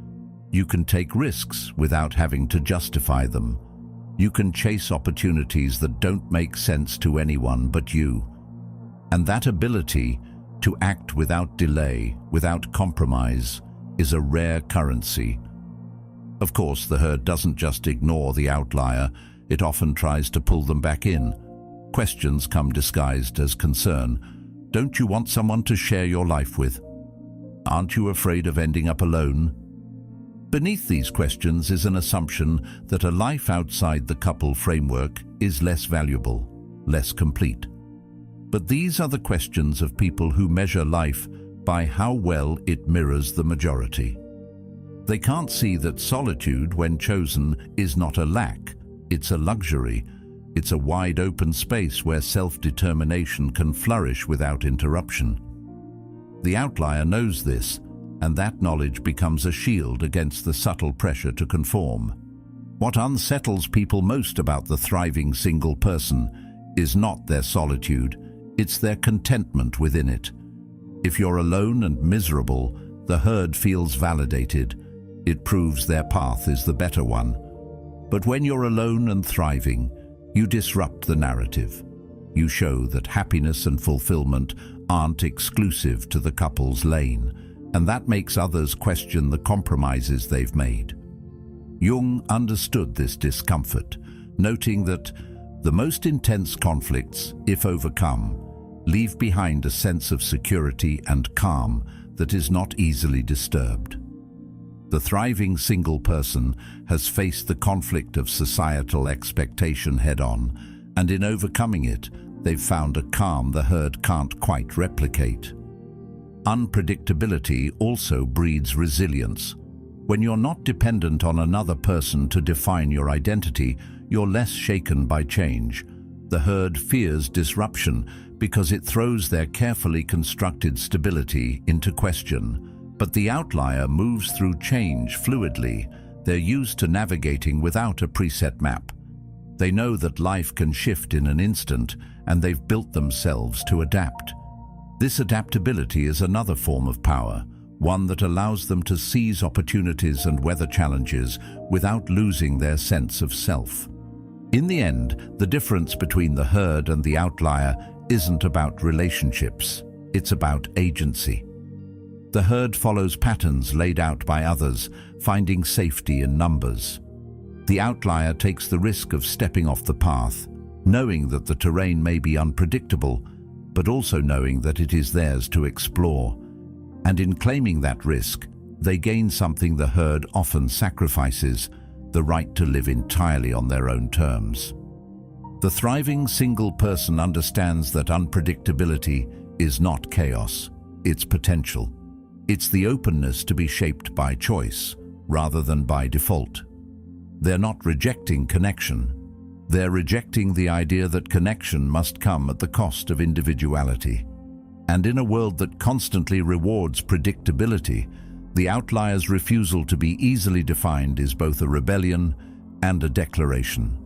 You can take risks without having to justify them. You can chase opportunities that don't make sense to anyone but you. And that ability to act without delay, without compromise, is a rare currency. Of course, the herd doesn't just ignore the outlier, it often tries to pull them back in. Questions come disguised as concern. Don't you want someone to share your life with? Aren't you afraid of ending up alone? Beneath these questions is an assumption that a life outside the couple framework is less valuable, less complete. But these are the questions of people who measure life by how well it mirrors the majority. They can't see that solitude, when chosen, is not a lack, it's a luxury. It's a wide open space where self-determination can flourish without interruption. The outlier knows this, and that knowledge becomes a shield against the subtle pressure to conform. What unsettles people most about the thriving single person is not their solitude, it's their contentment within it. If you're alone and miserable, the herd feels validated. It proves their path is the better one. But when you're alone and thriving, you disrupt the narrative. You show that happiness and fulfillment aren't exclusive to the couple's lane, and that makes others question the compromises they've made. Jung understood this discomfort, noting that the most intense conflicts, if overcome, leave behind a sense of security and calm that is not easily disturbed. The thriving single person has faced the conflict of societal expectation head-on, and in overcoming it, they've found a calm the herd can't quite replicate. Unpredictability also breeds resilience. When you're not dependent on another person to define your identity, you're less shaken by change. The herd fears disruption because it throws their carefully constructed stability into question. But the outlier moves through change fluidly. They're used to navigating without a preset map. They know that life can shift in an instant, and they've built themselves to adapt. This adaptability is another form of power, one that allows them to seize opportunities and weather challenges without losing their sense of self. In the end, the difference between the herd and the outlier isn't about relationships, it's about agency. The herd follows patterns laid out by others, finding safety in numbers. The outlier takes the risk of stepping off the path. knowing that the terrain may be unpredictable, but also knowing that it is theirs to explore. And in claiming that risk, they gain something the herd often sacrifices: the right to live entirely on their own terms. The thriving single person understands that unpredictability is not chaos, it's potential. It's the openness to be shaped by choice, rather than by default. They're not rejecting connection. They're rejecting the idea that connection must come at the cost of individuality. And in a world that constantly rewards predictability, the outlier's refusal to be easily defined is both a rebellion and a declaration.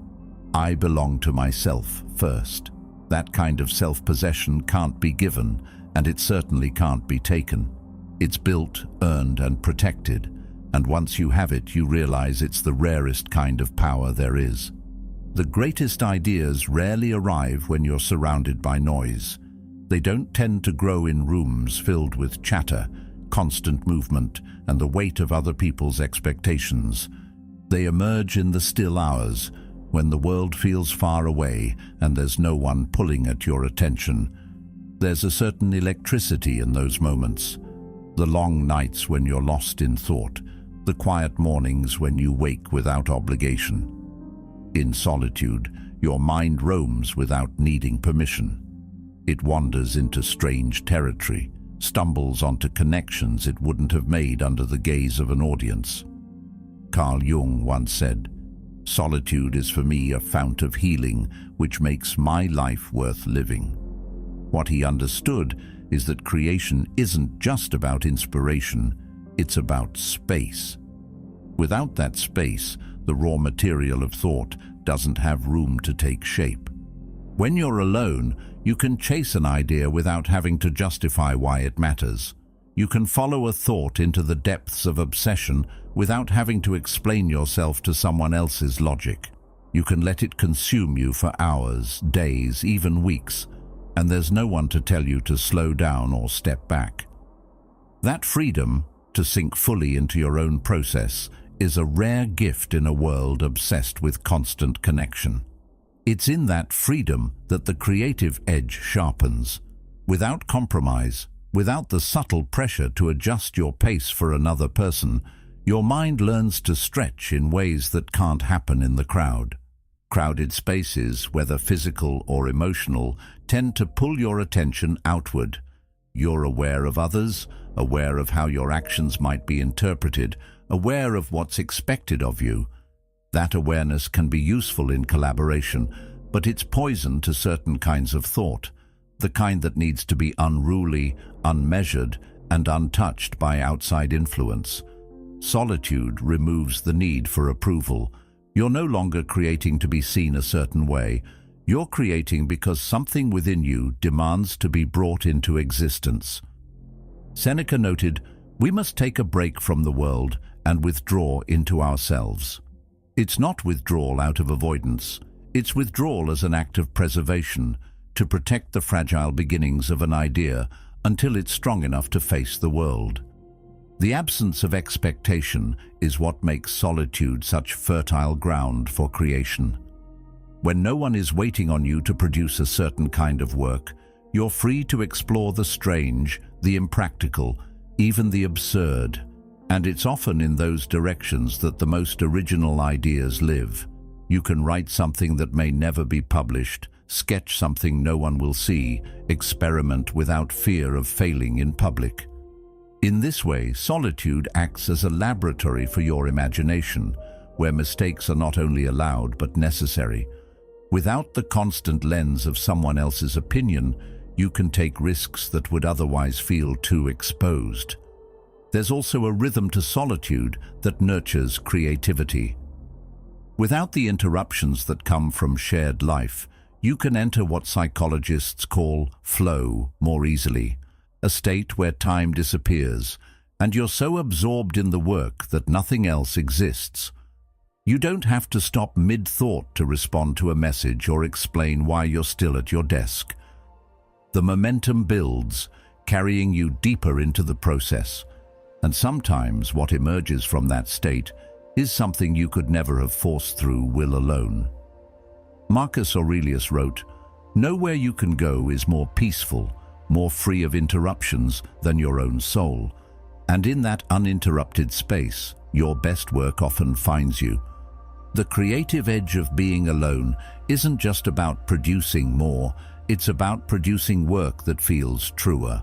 I belong to myself first. That kind of self-possession can't be given, and it certainly can't be taken. It's built, earned, and protected, and once you have it, you realize it's the rarest kind of power there is. The greatest ideas rarely arrive when you're surrounded by noise. They don't tend to grow in rooms filled with chatter, constant movement, and the weight of other people's expectations. They emerge in the still hours, when the world feels far away and there's no one pulling at your attention. There's a certain electricity in those moments. The long nights when you're lost in thought, the quiet mornings when you wake without obligation. In solitude, your mind roams without needing permission. It wanders into strange territory, stumbles onto connections it wouldn't have made under the gaze of an audience. Carl Jung once said, "Solitude is for me a fount of healing which makes my life worth living." What he understood is that creation isn't just about inspiration, it's about space. Without that space, the raw material of thought doesn't have room to take shape. When you're alone, you can chase an idea without having to justify why it matters. You can follow a thought into the depths of obsession without having to explain yourself to someone else's logic. You can let it consume you for hours, days, even weeks, and there's no one to tell you to slow down or step back. That freedom, to sink fully into your own process, is a rare gift in a world obsessed with constant connection. It's in that freedom that the creative edge sharpens. Without compromise, without the subtle pressure to adjust your pace for another person, your mind learns to stretch in ways that can't happen in the crowd. Crowded spaces, whether physical or emotional, tend to pull your attention outward. You're aware of others, aware of how your actions might be interpreted, aware of what's expected of you. That awareness can be useful in collaboration, but it's poison to certain kinds of thought, the kind that needs to be unruly, unmeasured, and untouched by outside influence. Solitude removes the need for approval. You're no longer creating to be seen a certain way. You're creating because something within you demands to be brought into existence. Seneca noted, "We must take a break from the world and withdraw into ourselves." It's not withdrawal out of avoidance. It's withdrawal as an act of preservation, to protect the fragile beginnings of an idea until it's strong enough to face the world. The absence of expectation is what makes solitude such fertile ground for creation. When no one is waiting on you to produce a certain kind of work, you're free to explore the strange, the impractical, even the absurd. And it's often in those directions that the most original ideas live. You can write something that may never be published, sketch something no one will see, experiment without fear of failing in public. In this way, solitude acts as a laboratory for your imagination, where mistakes are not only allowed but necessary. Without the constant lens of someone else's opinion, you can take risks that would otherwise feel too exposed. There's also a rhythm to solitude that nurtures creativity. Without the interruptions that come from shared life, you can enter what psychologists call flow more easily, a state where time disappears, and you're so absorbed in the work that nothing else exists. You don't have to stop mid-thought to respond to a message or explain why you're still at your desk. The momentum builds, carrying you deeper into the process, and sometimes what emerges from that state is something you could never have forced through will alone. Marcus Aurelius wrote, "Nowhere you can go is more peaceful, more free of interruptions than your own soul. And in that uninterrupted space, your best work often finds you." The creative edge of being alone isn't just about producing more, it's about producing work that feels truer.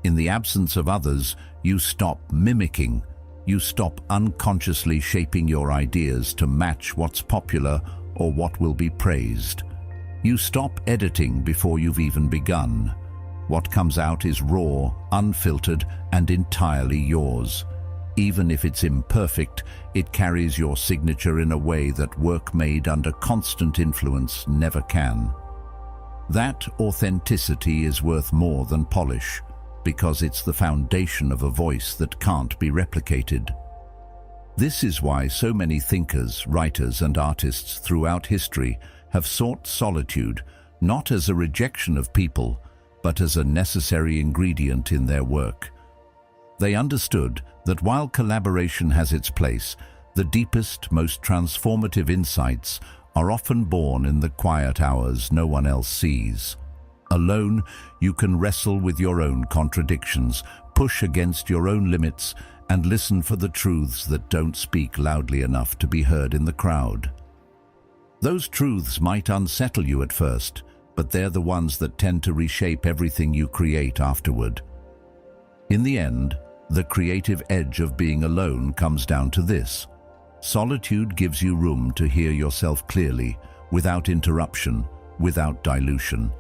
In the absence of others, you stop mimicking. You stop unconsciously shaping your ideas to match what's popular or what will be praised. You stop editing before you've even begun. What comes out is raw, unfiltered, and entirely yours. Even if it's imperfect, it carries your signature in a way that work made under constant influence never can. That authenticity is worth more than polish, because it's the foundation of a voice that can't be replicated. This is why so many thinkers, writers, and artists throughout history have sought solitude, not as a rejection of people, but as a necessary ingredient in their work. They understood that while collaboration has its place, the deepest, most transformative insights are often born in the quiet hours no one else sees. Alone, you can wrestle with your own contradictions, push against your own limits, and listen for the truths that don't speak loudly enough to be heard in the crowd. Those truths might unsettle you at first, but they're the ones that tend to reshape everything you create afterward. In the end, the creative edge of being alone comes down to this: solitude gives you room to hear yourself clearly, without interruption, without dilution.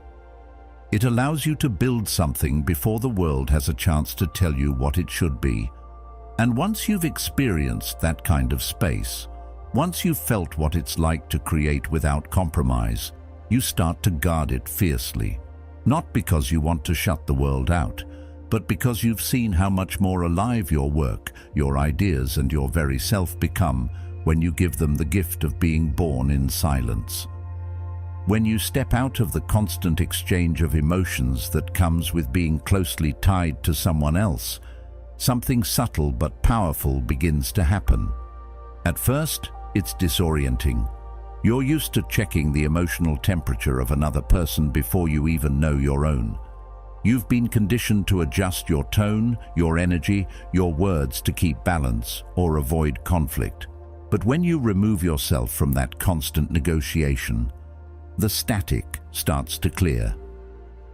It allows you to build something before the world has a chance to tell you what it should be. And once you've experienced that kind of space, once you've felt what it's like to create without compromise, you start to guard it fiercely. Not because you want to shut the world out, but because you've seen how much more alive your work, your ideas, and your very self become when you give them the gift of being born in silence. When you step out of the constant exchange of emotions that comes with being closely tied to someone else, something subtle but powerful begins to happen. At first, it's disorienting. You're used to checking the emotional temperature of another person before you even know your own. You've been conditioned to adjust your tone, your energy, your words to keep balance or avoid conflict. But when you remove yourself from that constant negotiation, the static starts to clear.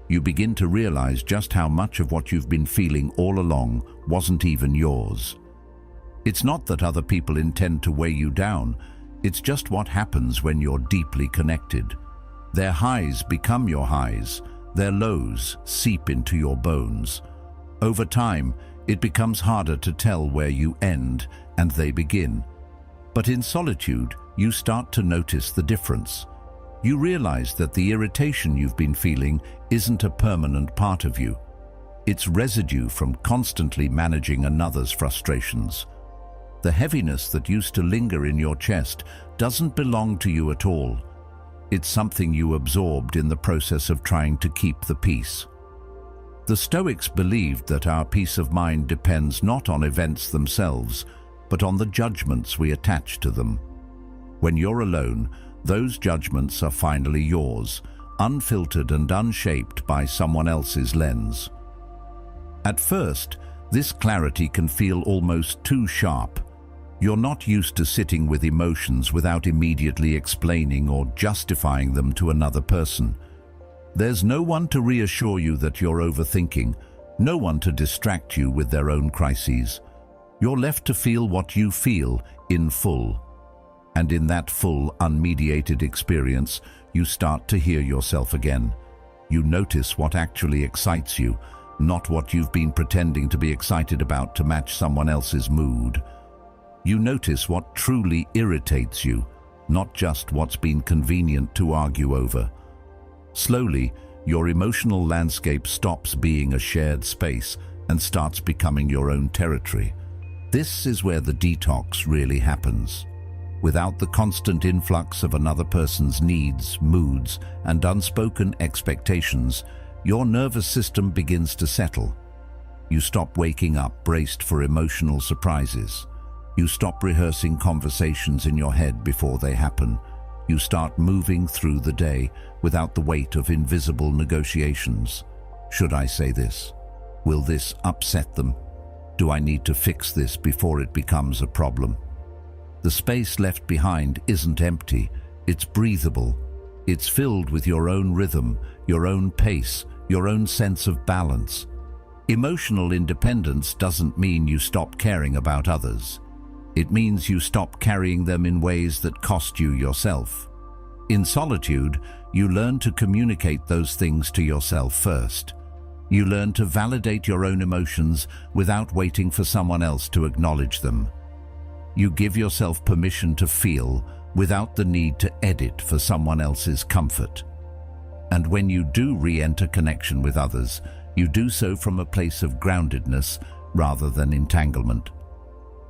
You begin to realize just how much of what you've been feeling all along wasn't even yours. It's not that other people intend to weigh you down, it's just what happens when you're deeply connected. Their highs become your highs, their lows seep into your bones. Over time, it becomes harder to tell where you end and they begin. But in solitude, you start to notice the difference. You realize that the irritation you've been feeling isn't a permanent part of you. It's residue from constantly managing another's frustrations. The heaviness that used to linger in your chest doesn't belong to you at all. It's something you absorbed in the process of trying to keep the peace. The Stoics believed that our peace of mind depends not on events themselves, but on the judgments we attach to them. When you're alone, those judgments are finally yours, unfiltered and unshaped by someone else's lens. At first, this clarity can feel almost too sharp. You're not used to sitting with emotions without immediately explaining or justifying them to another person. There's no one to reassure you that you're overthinking, no one to distract you with their own crises. You're left to feel what you feel in full. And in that full, unmediated experience, you start to hear yourself again. You notice what actually excites you, not what you've been pretending to be excited about to match someone else's mood. You notice what truly irritates you, not just what's been convenient to argue over. Slowly, your emotional landscape stops being a shared space and starts becoming your own territory. This is where the detox really happens. Without the constant influx of another person's needs, moods, and unspoken expectations, your nervous system begins to settle. You stop waking up braced for emotional surprises. You stop rehearsing conversations in your head before they happen. You start moving through the day without the weight of invisible negotiations. Should I say this? Will this upset them? Do I need to fix this before it becomes a problem? The space left behind isn't empty, it's breathable. It's filled with your own rhythm, your own pace, your own sense of balance. Emotional independence doesn't mean you stop caring about others. It means you stop carrying them in ways that cost you yourself. In solitude, you learn to communicate those things to yourself first. You learn to validate your own emotions without waiting for someone else to acknowledge them. You give yourself permission to feel without the need to edit for someone else's comfort. And when you do re-enter connection with others, you do so from a place of groundedness rather than entanglement.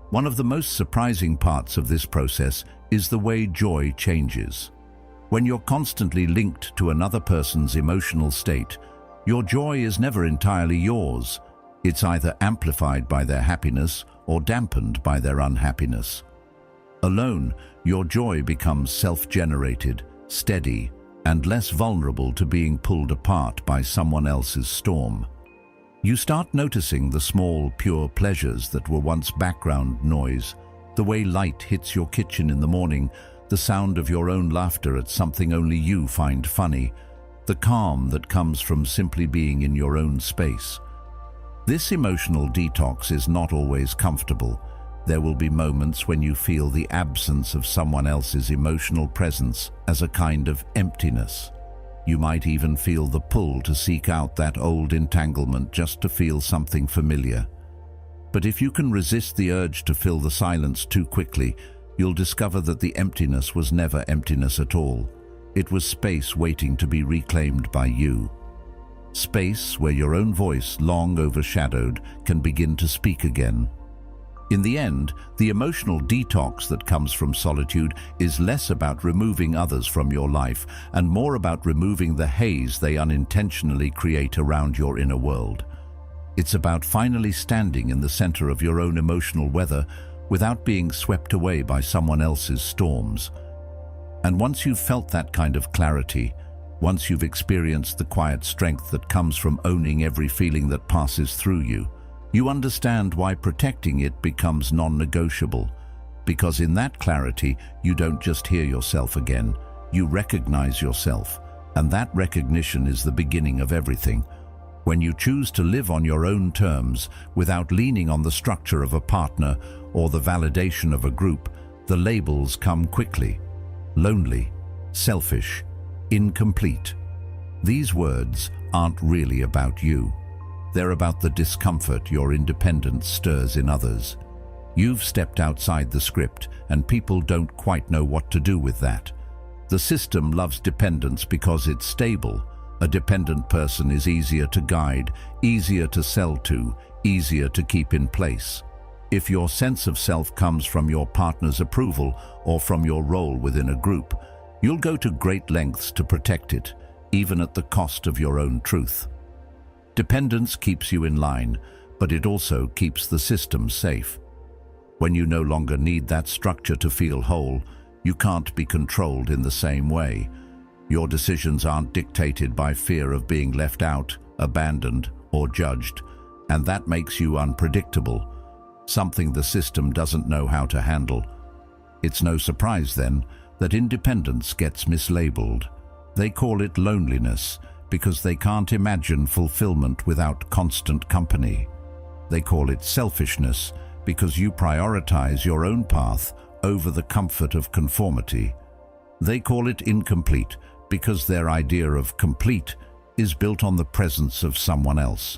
One of the most surprising parts of this process is the way joy changes. When you're constantly linked to another person's emotional state, your joy is never entirely yours. It's either amplified by their happiness or dampened by their unhappiness. Alone, your joy becomes self-generated, steady, and less vulnerable to being pulled apart by someone else's storm. You start noticing the small, pure pleasures that were once background noise, the way light hits your kitchen in the morning, the sound of your own laughter at something only you find funny, the calm that comes from simply being in your own space. This emotional detox is not always comfortable. There will be moments when you feel the absence of someone else's emotional presence as a kind of emptiness. You might even feel the pull to seek out that old entanglement just to feel something familiar. But if you can resist the urge to fill the silence too quickly, you'll discover that the emptiness was never emptiness at all. It was space waiting to be reclaimed by you. Space where your own voice, long overshadowed, can begin to speak again. In the end, the emotional detox that comes from solitude is less about removing others from your life and more about removing the haze they unintentionally create around your inner world. It's about finally standing in the center of your own emotional weather without being swept away by someone else's storms. And once you've felt that kind of clarity, once you've experienced the quiet strength that comes from owning every feeling that passes through you, you understand why protecting it becomes non-negotiable. Because in that clarity, you don't just hear yourself again, you recognize yourself. And that recognition is the beginning of everything. When you choose to live on your own terms, without leaning on the structure of a partner or the validation of a group, the labels come quickly. Lonely, selfish, incomplete. These words aren't really about you. They're about the discomfort your independence stirs in others. You've stepped outside the script, and people don't quite know what to do with that. The system loves dependence because it's stable. A dependent person is easier to guide, easier to sell to, easier to keep in place. If your sense of self comes from your partner's approval or from your role within a group, you'll go to great lengths to protect it, even at the cost of your own truth. Dependence keeps you in line, but it also keeps the system safe. When you no longer need that structure to feel whole, you can't be controlled in the same way. Your decisions aren't dictated by fear of being left out, abandoned, or judged, and that makes you unpredictable, something the system doesn't know how to handle. It's no surprise, then, that independence gets mislabeled. They call it loneliness, because they can't imagine fulfillment without constant company. They call it selfishness because you prioritize your own path over the comfort of conformity. They call it incomplete because their idea of complete is built on the presence of someone else.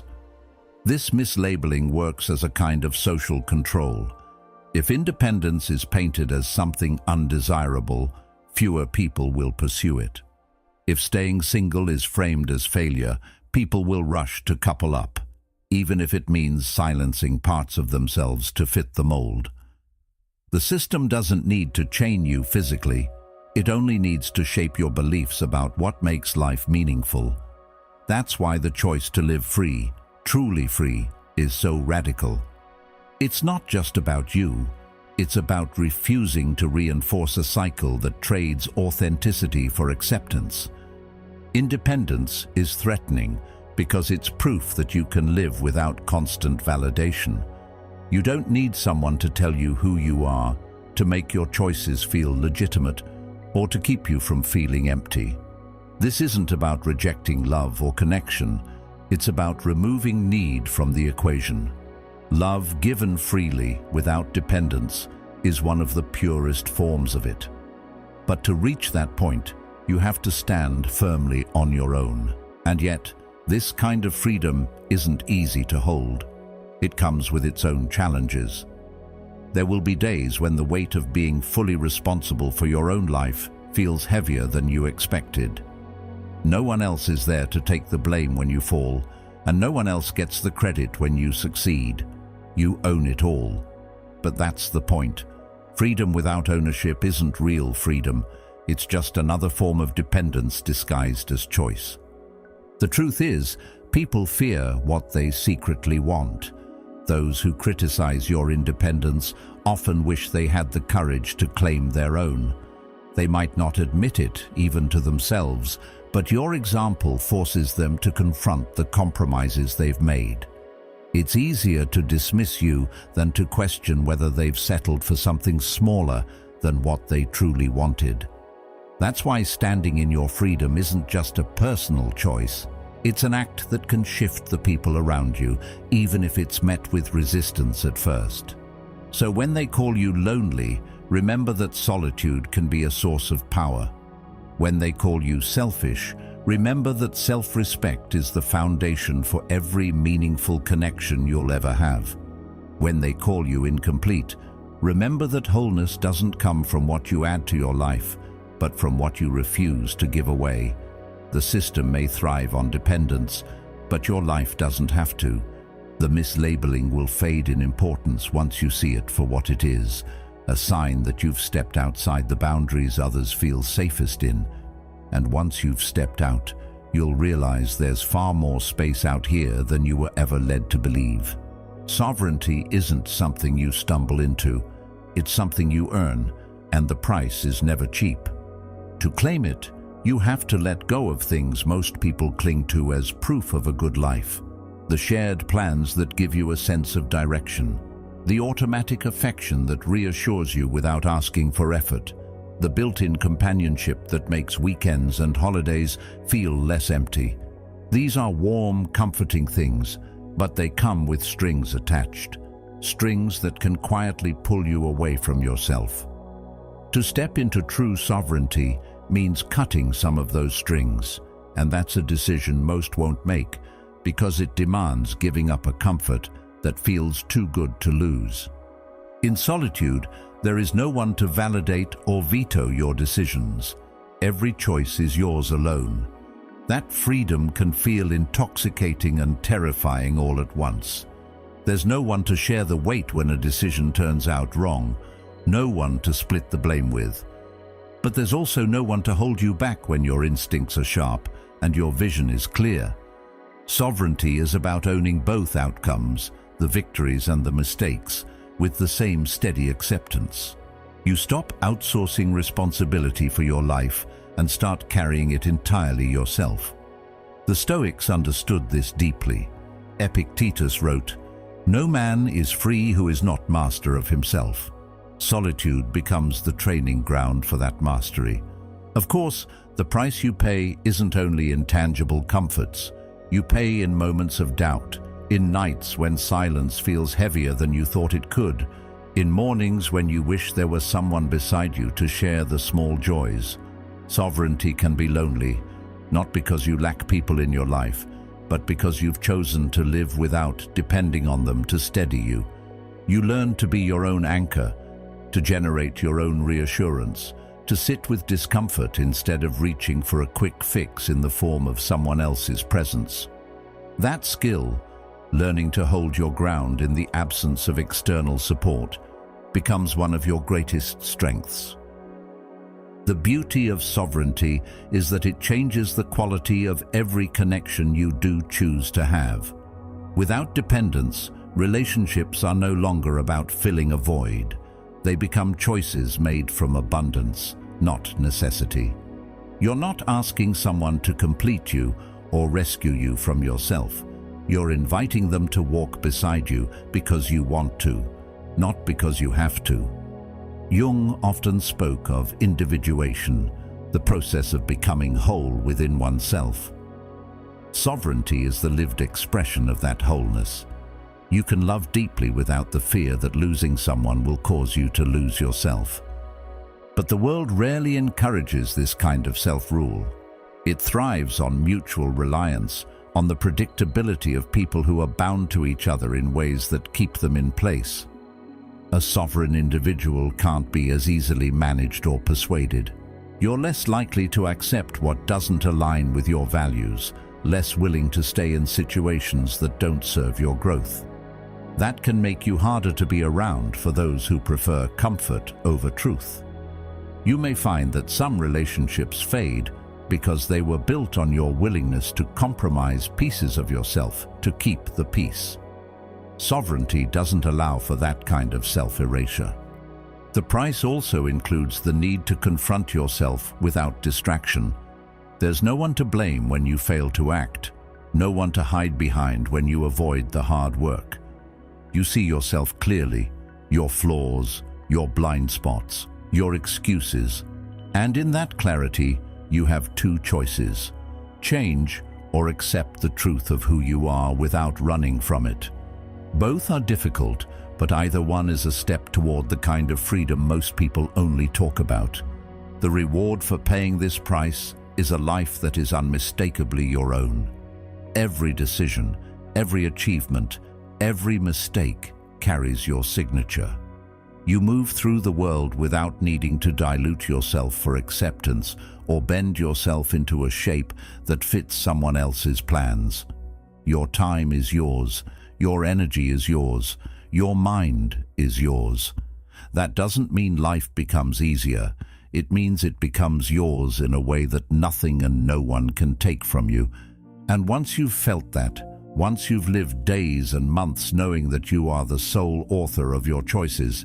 This mislabeling works as a kind of social control. If independence is painted as something undesirable, fewer people will pursue it. If staying single is framed as failure, people will rush to couple up, even if it means silencing parts of themselves to fit the mold. The system doesn't need to chain you physically. It only needs to shape your beliefs about what makes life meaningful. That's why the choice to live free, truly free, is so radical. It's not just about you. It's about refusing to reinforce a cycle that trades authenticity for acceptance. Independence is threatening because it's proof that you can live without constant validation. You don't need someone to tell you who you are, to make your choices feel legitimate, or to keep you from feeling empty. This isn't about rejecting love or connection. It's about removing need from the equation. Love given freely, without dependence, is one of the purest forms of it. But to reach that point, you have to stand firmly on your own. And yet, this kind of freedom isn't easy to hold. It comes with its own challenges. There will be days when the weight of being fully responsible for your own life feels heavier than you expected. No one else is there to take the blame when you fall, and no one else gets the credit when you succeed. You own it all. But that's the point. Freedom without ownership isn't real freedom. It's just another form of dependence disguised as choice. The truth is, people fear what they secretly want. Those who criticize your independence often wish they had the courage to claim their own. They might not admit it, even to themselves, but your example forces them to confront the compromises they've made. It's easier to dismiss you than to question whether they've settled for something smaller than what they truly wanted. That's why standing in your freedom isn't just a personal choice. It's an act that can shift the people around you, even if it's met with resistance at first. So when they call you lonely, remember that solitude can be a source of power. When they call you selfish, remember that self-respect is the foundation for every meaningful connection you'll ever have. When they call you incomplete, remember that wholeness doesn't come from what you add to your life, but from what you refuse to give away. The system may thrive on dependence, but your life doesn't have to. The mislabeling will fade in importance once you see it for what it is, a sign that you've stepped outside the boundaries others feel safest in. And once you've stepped out, you'll realize there's far more space out here than you were ever led to believe. Sovereignty isn't something you stumble into. It's something you earn, and the price is never cheap. To claim it, you have to let go of things most people cling to as proof of a good life. The shared plans that give you a sense of direction. The automatic affection that reassures you without asking for effort. The built-in companionship that makes weekends and holidays feel less empty. These are warm, comforting things, but they come with strings attached. Strings that can quietly pull you away from yourself. To step into true sovereignty means cutting some of those strings, and that's a decision most won't make because it demands giving up a comfort that feels too good to lose. In solitude, there is no one to validate or veto your decisions. Every choice is yours alone. That freedom can feel intoxicating and terrifying all at once. There's no one to share the weight when a decision turns out wrong, no one to split the blame with. But there's also no one to hold you back when your instincts are sharp and your vision is clear. Sovereignty is about owning both outcomes, the victories and the mistakes, with the same steady acceptance. You stop outsourcing responsibility for your life and start carrying it entirely yourself. The Stoics understood this deeply. Epictetus wrote, "No man is free who is not master of himself." Solitude becomes the training ground for that mastery. Of course, the price you pay isn't only in tangible comforts. You pay in moments of doubt, in nights when silence feels heavier than you thought it could, in mornings when you wish there was someone beside you to share the small joys. Sovereignty can be lonely, not because you lack people in your life, but because you've chosen to live without depending on them to steady you. You learn to be your own anchor, to generate your own reassurance, to sit with discomfort instead of reaching for a quick fix in the form of someone else's presence. That skill, learning to hold your ground in the absence of external support, becomes one of your greatest strengths. The beauty of sovereignty is that it changes the quality of every connection you do choose to have. Without dependence, relationships are no longer about filling a void. They become choices made from abundance, not necessity. You're not asking someone to complete you or rescue you from yourself. You're inviting them to walk beside you because you want to, not because you have to. Jung often spoke of individuation, the process of becoming whole within oneself. Sovereignty is the lived expression of that wholeness. You can love deeply without the fear that losing someone will cause you to lose yourself. But the world rarely encourages this kind of self-rule. It thrives on mutual reliance, on the predictability of people who are bound to each other in ways that keep them in place. A sovereign individual can't be as easily managed or persuaded. You're less likely to accept what doesn't align with your values, less willing to stay in situations that don't serve your growth. That can make you harder to be around for those who prefer comfort over truth. You may find that some relationships fade because they were built on your willingness to compromise pieces of yourself to keep the peace. Sovereignty doesn't allow for that kind of self-erasure. The price also includes the need to confront yourself without distraction. There's no one to blame when you fail to act, no one to hide behind when you avoid the hard work. You see yourself clearly, your flaws, your blind spots, your excuses, and in that clarity, you have two choices: change or accept the truth of who you are without running from it. Both are difficult, but either one is a step toward the kind of freedom most people only talk about. The reward for paying this price is a life that is unmistakably your own. Every decision, every achievement, every mistake carries your signature. You move through the world without needing to dilute yourself for acceptance or bend yourself into a shape that fits someone else's plans. Your time is yours, your energy is yours, your mind is yours. That doesn't mean life becomes easier. It means it becomes yours in a way that nothing and no one can take from you. And once you've felt that, once you've lived days and months knowing that you are the sole author of your choices,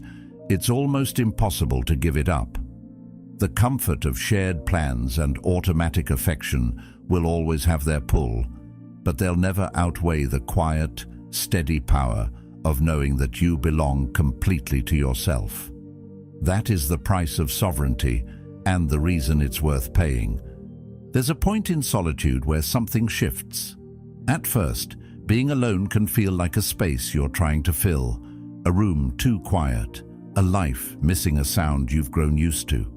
it's almost impossible to give it up. The comfort of shared plans and automatic affection will always have their pull, but they'll never outweigh the quiet, steady power of knowing that you belong completely to yourself. That is the price of sovereignty and the reason it's worth paying. There's a point in solitude where something shifts. At first, being alone can feel like a space you're trying to fill, a room too quiet, a life missing a sound you've grown used to.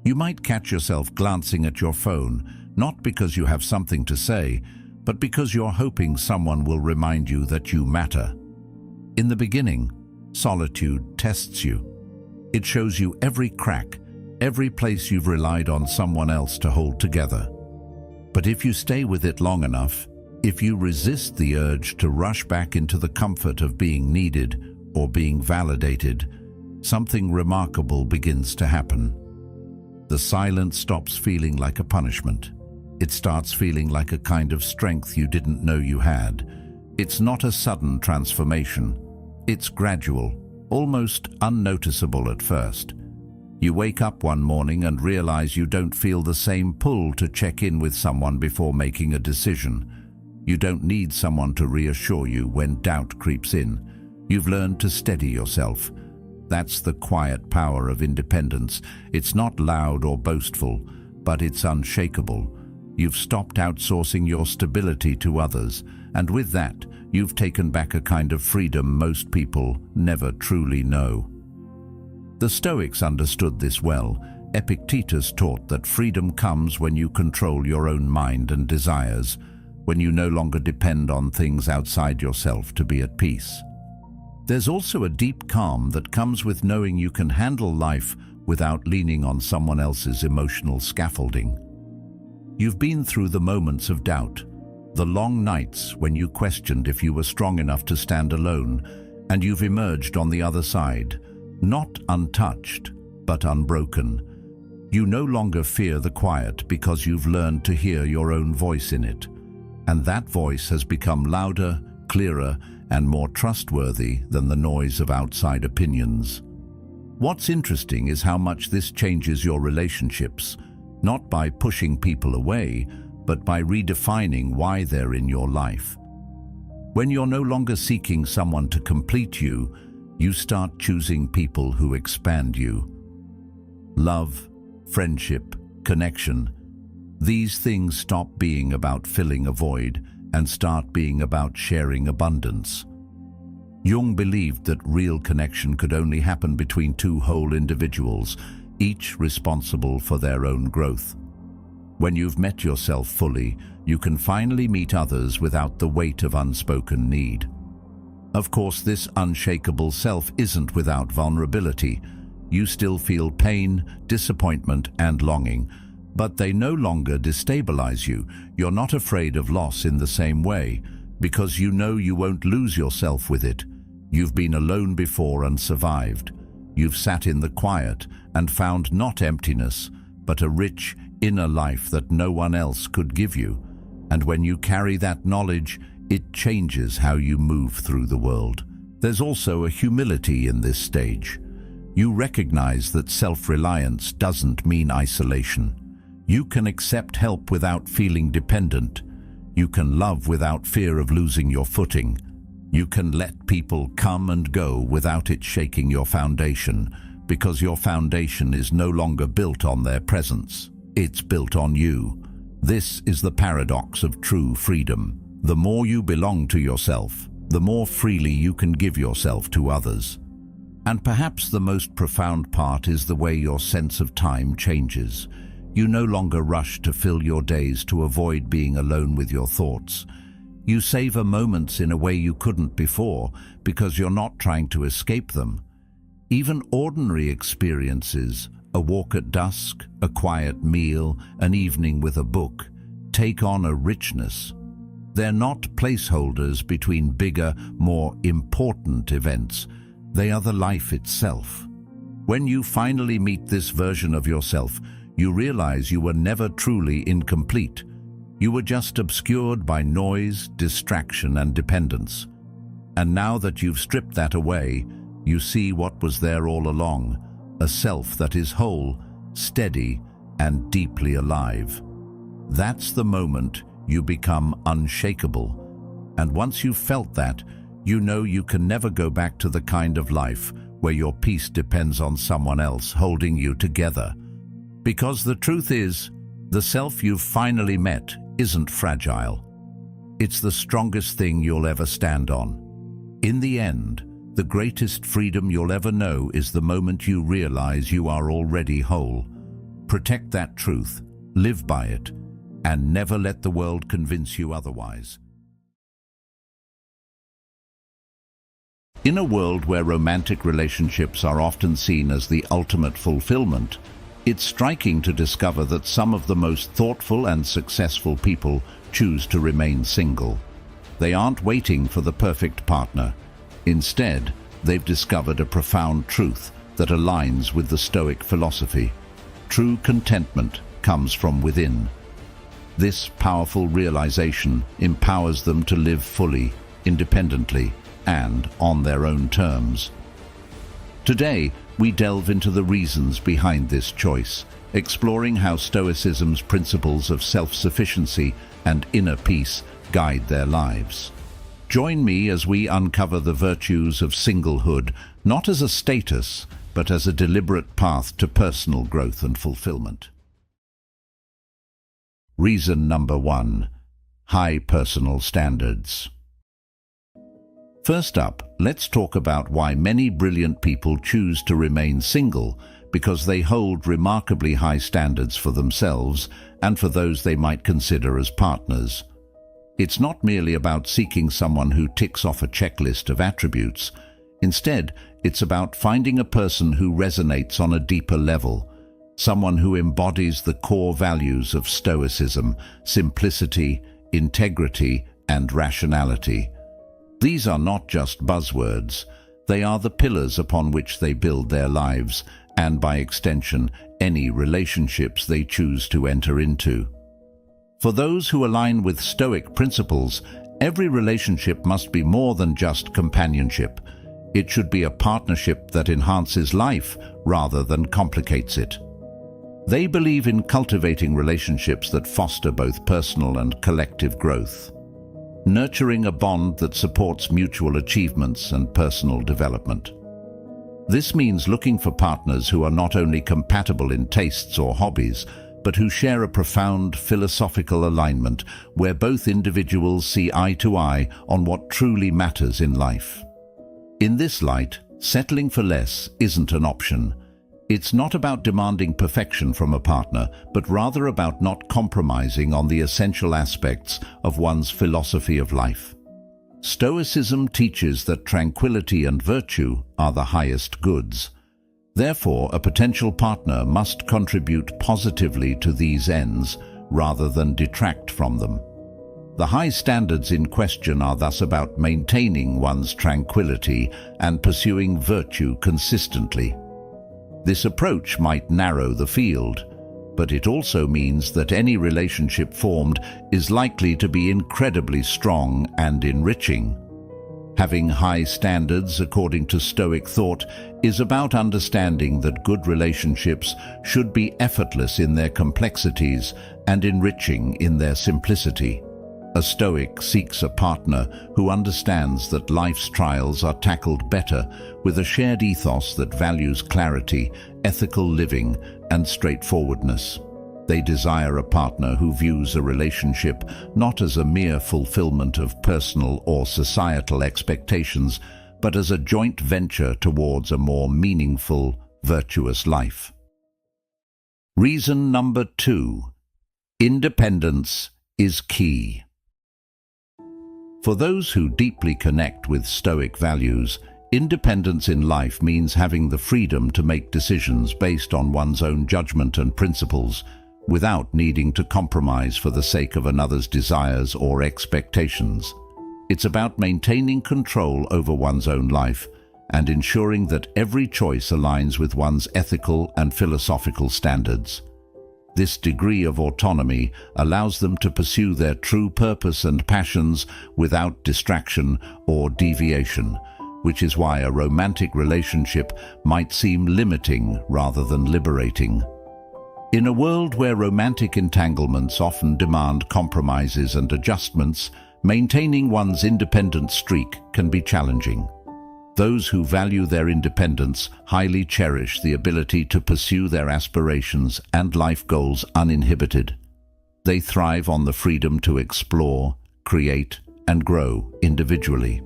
You might catch yourself glancing at your phone, not because you have something to say, but because you're hoping someone will remind you that you matter. In the beginning, solitude tests you. It shows you every crack, every place you've relied on someone else to hold together. But if you stay with it long enough, if you resist the urge to rush back into the comfort of being needed or being validated, something remarkable begins to happen. The silence stops feeling like a punishment. It starts feeling like a kind of strength you didn't know you had. It's not a sudden transformation. It's gradual, almost unnoticeable at first. You wake up one morning and realize you don't feel the same pull to check in with someone before making a decision. You don't need someone to reassure you when doubt creeps in. You've learned to steady yourself. That's the quiet power of independence. It's not loud or boastful, but it's unshakable. You've stopped outsourcing your stability to others, and with that, you've taken back a kind of freedom most people never truly know. The Stoics understood this well. Epictetus taught that freedom comes when you control your own mind and desires, when you no longer depend on things outside yourself to be at peace. There's also a deep calm that comes with knowing you can handle life without leaning on someone else's emotional scaffolding. You've been through the moments of doubt, the long nights when you questioned if you were strong enough to stand alone, and you've emerged on the other side, not untouched, but unbroken. You no longer fear the quiet because you've learned to hear your own voice in it, and that voice has become louder, clearer, and more trustworthy than the noise of outside opinions. What's interesting is how much this changes your relationships, not by pushing people away, but by redefining why they're in your life. When you're no longer seeking someone to complete you, you start choosing people who expand you. Love, friendship, connection, these things stop being about filling a void and start being about sharing abundance. Jung believed that real connection could only happen between two whole individuals, each responsible for their own growth. When you've met yourself fully, you can finally meet others without the weight of unspoken need. Of course, this unshakable self isn't without vulnerability. You still feel pain, disappointment, and longing, but they no longer destabilize you. You're not afraid of loss in the same way, because you know you won't lose yourself with it. You've been alone before and survived. You've sat in the quiet and found not emptiness, but a rich inner life that no one else could give you. And when you carry that knowledge, it changes how you move through the world. There's also a humility in this stage. You recognize that self-reliance doesn't mean isolation. You can accept help without feeling dependent. You can love without fear of losing your footing. You can let people come and go without it shaking your foundation, because your foundation is no longer built on their presence. It's built on you. This is the paradox of true freedom. The more you belong to yourself, the more freely you can give yourself to others. And perhaps the most profound part is the way your sense of time changes. You no longer rush to fill your days to avoid being alone with your thoughts. You savor moments in a way you couldn't before, because you're not trying to escape them. Even ordinary experiences, a walk at dusk, a quiet meal, an evening with a book, take on a richness. They're not placeholders between bigger, more important events. They are the life itself. When you finally meet this version of yourself, you realize you were never truly incomplete. You were just obscured by noise, distraction, and dependence. And now that you've stripped that away, you see what was there all along, a self that is whole, steady, and deeply alive. That's the moment you become unshakable. And once you've felt that, you know you can never go back to the kind of life where your peace depends on someone else holding you together. Because the truth is, the self you've finally met isn't fragile. It's the strongest thing you'll ever stand on. In the end, the greatest freedom you'll ever know is the moment you realize you are already whole. Protect that truth, live by it, and never let the world convince you otherwise. In a world where romantic relationships are often seen as the ultimate fulfillment, it's striking to discover that some of the most thoughtful and successful people choose to remain single. They aren't waiting for the perfect partner. Instead, they've discovered a profound truth that aligns with the Stoic philosophy. True contentment comes from within. This powerful realization empowers them to live fully, independently, and on their own terms. Today, we delve into the reasons behind this choice, exploring how Stoicism's principles of self-sufficiency and inner peace guide their lives. Join me as we uncover the virtues of singlehood, not as a status, but as a deliberate path to personal growth and fulfillment. Reason number 1: high personal standards. First up, let's talk about why many brilliant people choose to remain single, because they hold remarkably high standards for themselves and for those they might consider as partners. It's not merely about seeking someone who ticks off a checklist of attributes. Instead, it's about finding a person who resonates on a deeper level, someone who embodies the core values of Stoicism: simplicity, integrity, and rationality. These are not just buzzwords. They are the pillars upon which they build their lives, and by extension, any relationships they choose to enter into. For those who align with Stoic principles, every relationship must be more than just companionship. It should be a partnership that enhances life rather than complicates it. They believe in cultivating relationships that foster both personal and collective growth, nurturing a bond that supports mutual achievements and personal development. This means looking for partners who are not only compatible in tastes or hobbies, but who share a profound philosophical alignment where both individuals see eye to eye on what truly matters in life. In this light, settling for less isn't an option. It's not about demanding perfection from a partner, but rather about not compromising on the essential aspects of one's philosophy of life. Stoicism teaches that tranquility and virtue are the highest goods. Therefore, a potential partner must contribute positively to these ends rather than detract from them. The high standards in question are thus about maintaining one's tranquility and pursuing virtue consistently. This approach might narrow the field, but it also means that any relationship formed is likely to be incredibly strong and enriching. Having high standards, according to Stoic thought, is about understanding that good relationships should be effortless in their complexities and enriching in their simplicity. A Stoic seeks a partner who understands that life's trials are tackled better with a shared ethos that values clarity, ethical living, and straightforwardness. They desire a partner who views a relationship not as a mere fulfillment of personal or societal expectations, but as a joint venture towards a more meaningful, virtuous life. Reason number 2. Independence is key. For those who deeply connect with Stoic values, independence in life means having the freedom to make decisions based on one's own judgment and principles, without needing to compromise for the sake of another's desires or expectations. It's about maintaining control over one's own life and ensuring that every choice aligns with one's ethical and philosophical standards. This degree of autonomy allows them to pursue their true purpose and passions without distraction or deviation, which is why a romantic relationship might seem limiting rather than liberating. In a world where romantic entanglements often demand compromises and adjustments, maintaining one's independent streak can be challenging. Those who value their independence highly cherish the ability to pursue their aspirations and life goals uninhibited. They thrive on the freedom to explore, create, and grow individually.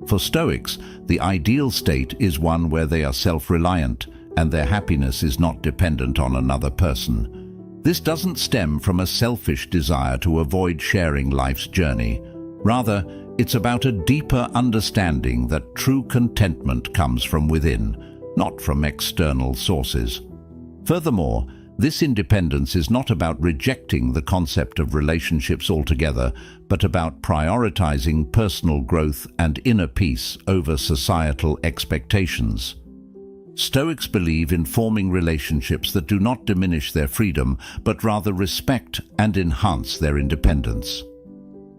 For Stoics, the ideal state is one where they are self-reliant and their happiness is not dependent on another person. This doesn't stem from a selfish desire to avoid sharing life's journey. Rather, it's about a deeper understanding that true contentment comes from within, not from external sources. Furthermore, this independence is not about rejecting the concept of relationships altogether, but about prioritizing personal growth and inner peace over societal expectations. Stoics believe in forming relationships that do not diminish their freedom, but rather respect and enhance their independence.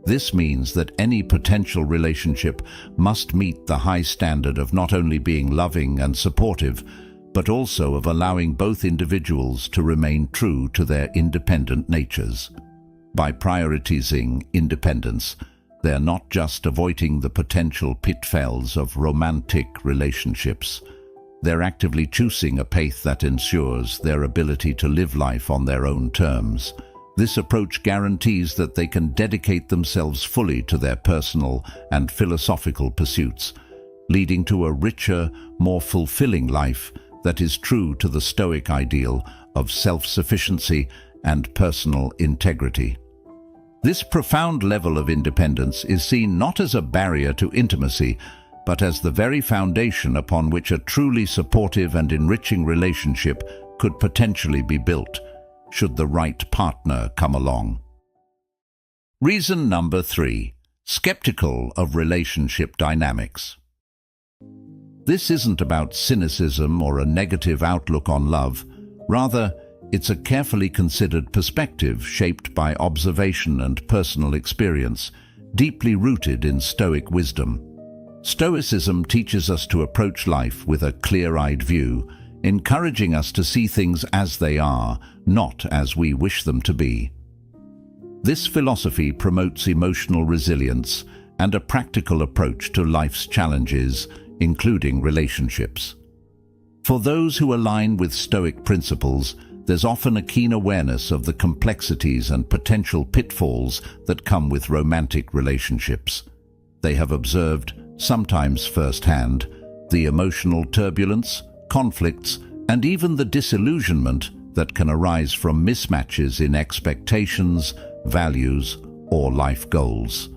This means that any potential relationship must meet the high standard of not only being loving and supportive, but also of allowing both individuals to remain true to their independent natures. By prioritizing independence, they're not just avoiding the potential pitfalls of romantic relationships. They're actively choosing a path that ensures their ability to live life on their own terms. This approach guarantees that they can dedicate themselves fully to their personal and philosophical pursuits, leading to a richer, more fulfilling life that is true to the Stoic ideal of self-sufficiency and personal integrity. This profound level of independence is seen not as a barrier to intimacy, but as the very foundation upon which a truly supportive and enriching relationship could potentially be built, should the right partner come along. Reason number 3. Skeptical of relationship dynamics. This isn't about cynicism or a negative outlook on love. Rather, it's a carefully considered perspective shaped by observation and personal experience, deeply rooted in Stoic wisdom. Stoicism teaches us to approach life with a clear-eyed view, encouraging us to see things as they are, not as we wish them to be. This philosophy promotes emotional resilience and a practical approach to life's challenges, including relationships. For those who align with Stoic principles, there's often a keen awareness of the complexities and potential pitfalls that come with romantic relationships. They have observed, sometimes firsthand, the emotional turbulence, conflicts, and even the disillusionment that can arise from mismatches in expectations, values, or life goals.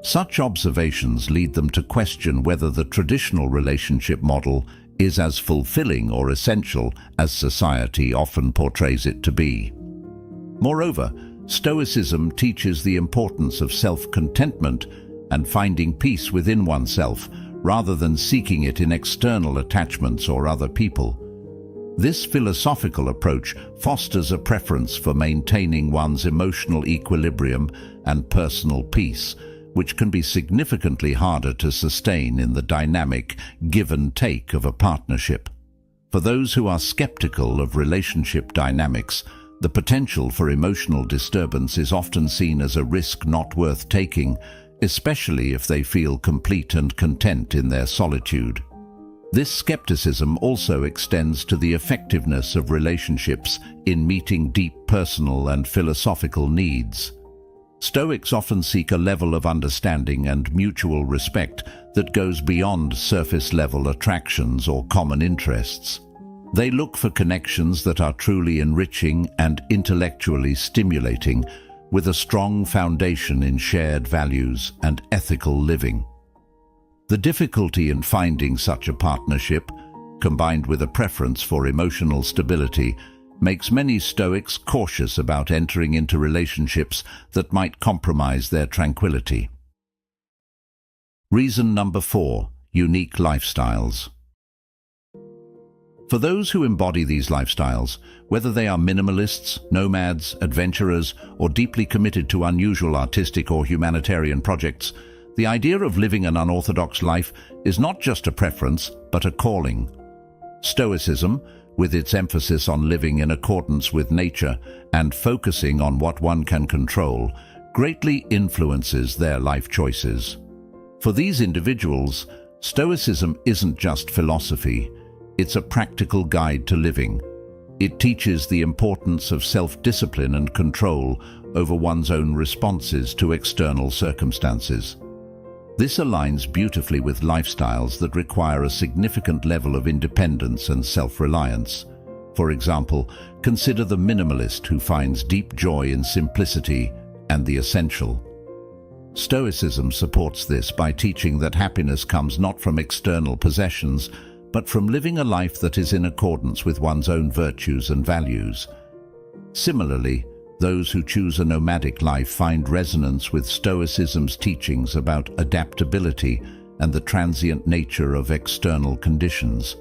Such observations lead them to question whether the traditional relationship model is as fulfilling or essential as society often portrays it to be. Moreover, Stoicism teaches the importance of self-contentment and finding peace within oneself rather than seeking it in external attachments or other people. This philosophical approach fosters a preference for maintaining one's emotional equilibrium and personal peace, which can be significantly harder to sustain in the dynamic give and take of a partnership. For those who are skeptical of relationship dynamics, the potential for emotional disturbance is often seen as a risk not worth taking, especially if they feel complete and content in their solitude. This skepticism also extends to the effectiveness of relationships in meeting deep personal and philosophical needs. Stoics often seek a level of understanding and mutual respect that goes beyond surface-level attractions or common interests. They look for connections that are truly enriching and intellectually stimulating, with a strong foundation in shared values and ethical living. The difficulty in finding such a partnership, combined with a preference for emotional stability, makes many Stoics cautious about entering into relationships that might compromise their tranquility. Reason number 4: unique lifestyles. For those who embody these lifestyles, whether they are minimalists, nomads, adventurers, or deeply committed to unusual artistic or humanitarian projects, the idea of living an unorthodox life is not just a preference, but a calling. Stoicism, with its emphasis on living in accordance with nature and focusing on what one can control, greatly influences their life choices. For these individuals, Stoicism isn't just philosophy, it's a practical guide to living. It teaches the importance of self-discipline and control over one's own responses to external circumstances. This aligns beautifully with lifestyles that require a significant level of independence and self-reliance. For example, consider the minimalist who finds deep joy in simplicity and the essential. Stoicism supports this by teaching that happiness comes not from external possessions, but from living a life that is in accordance with one's own virtues and values. Similarly, those who choose a nomadic life find resonance with Stoicism's teachings about adaptability and the transient nature of external conditions.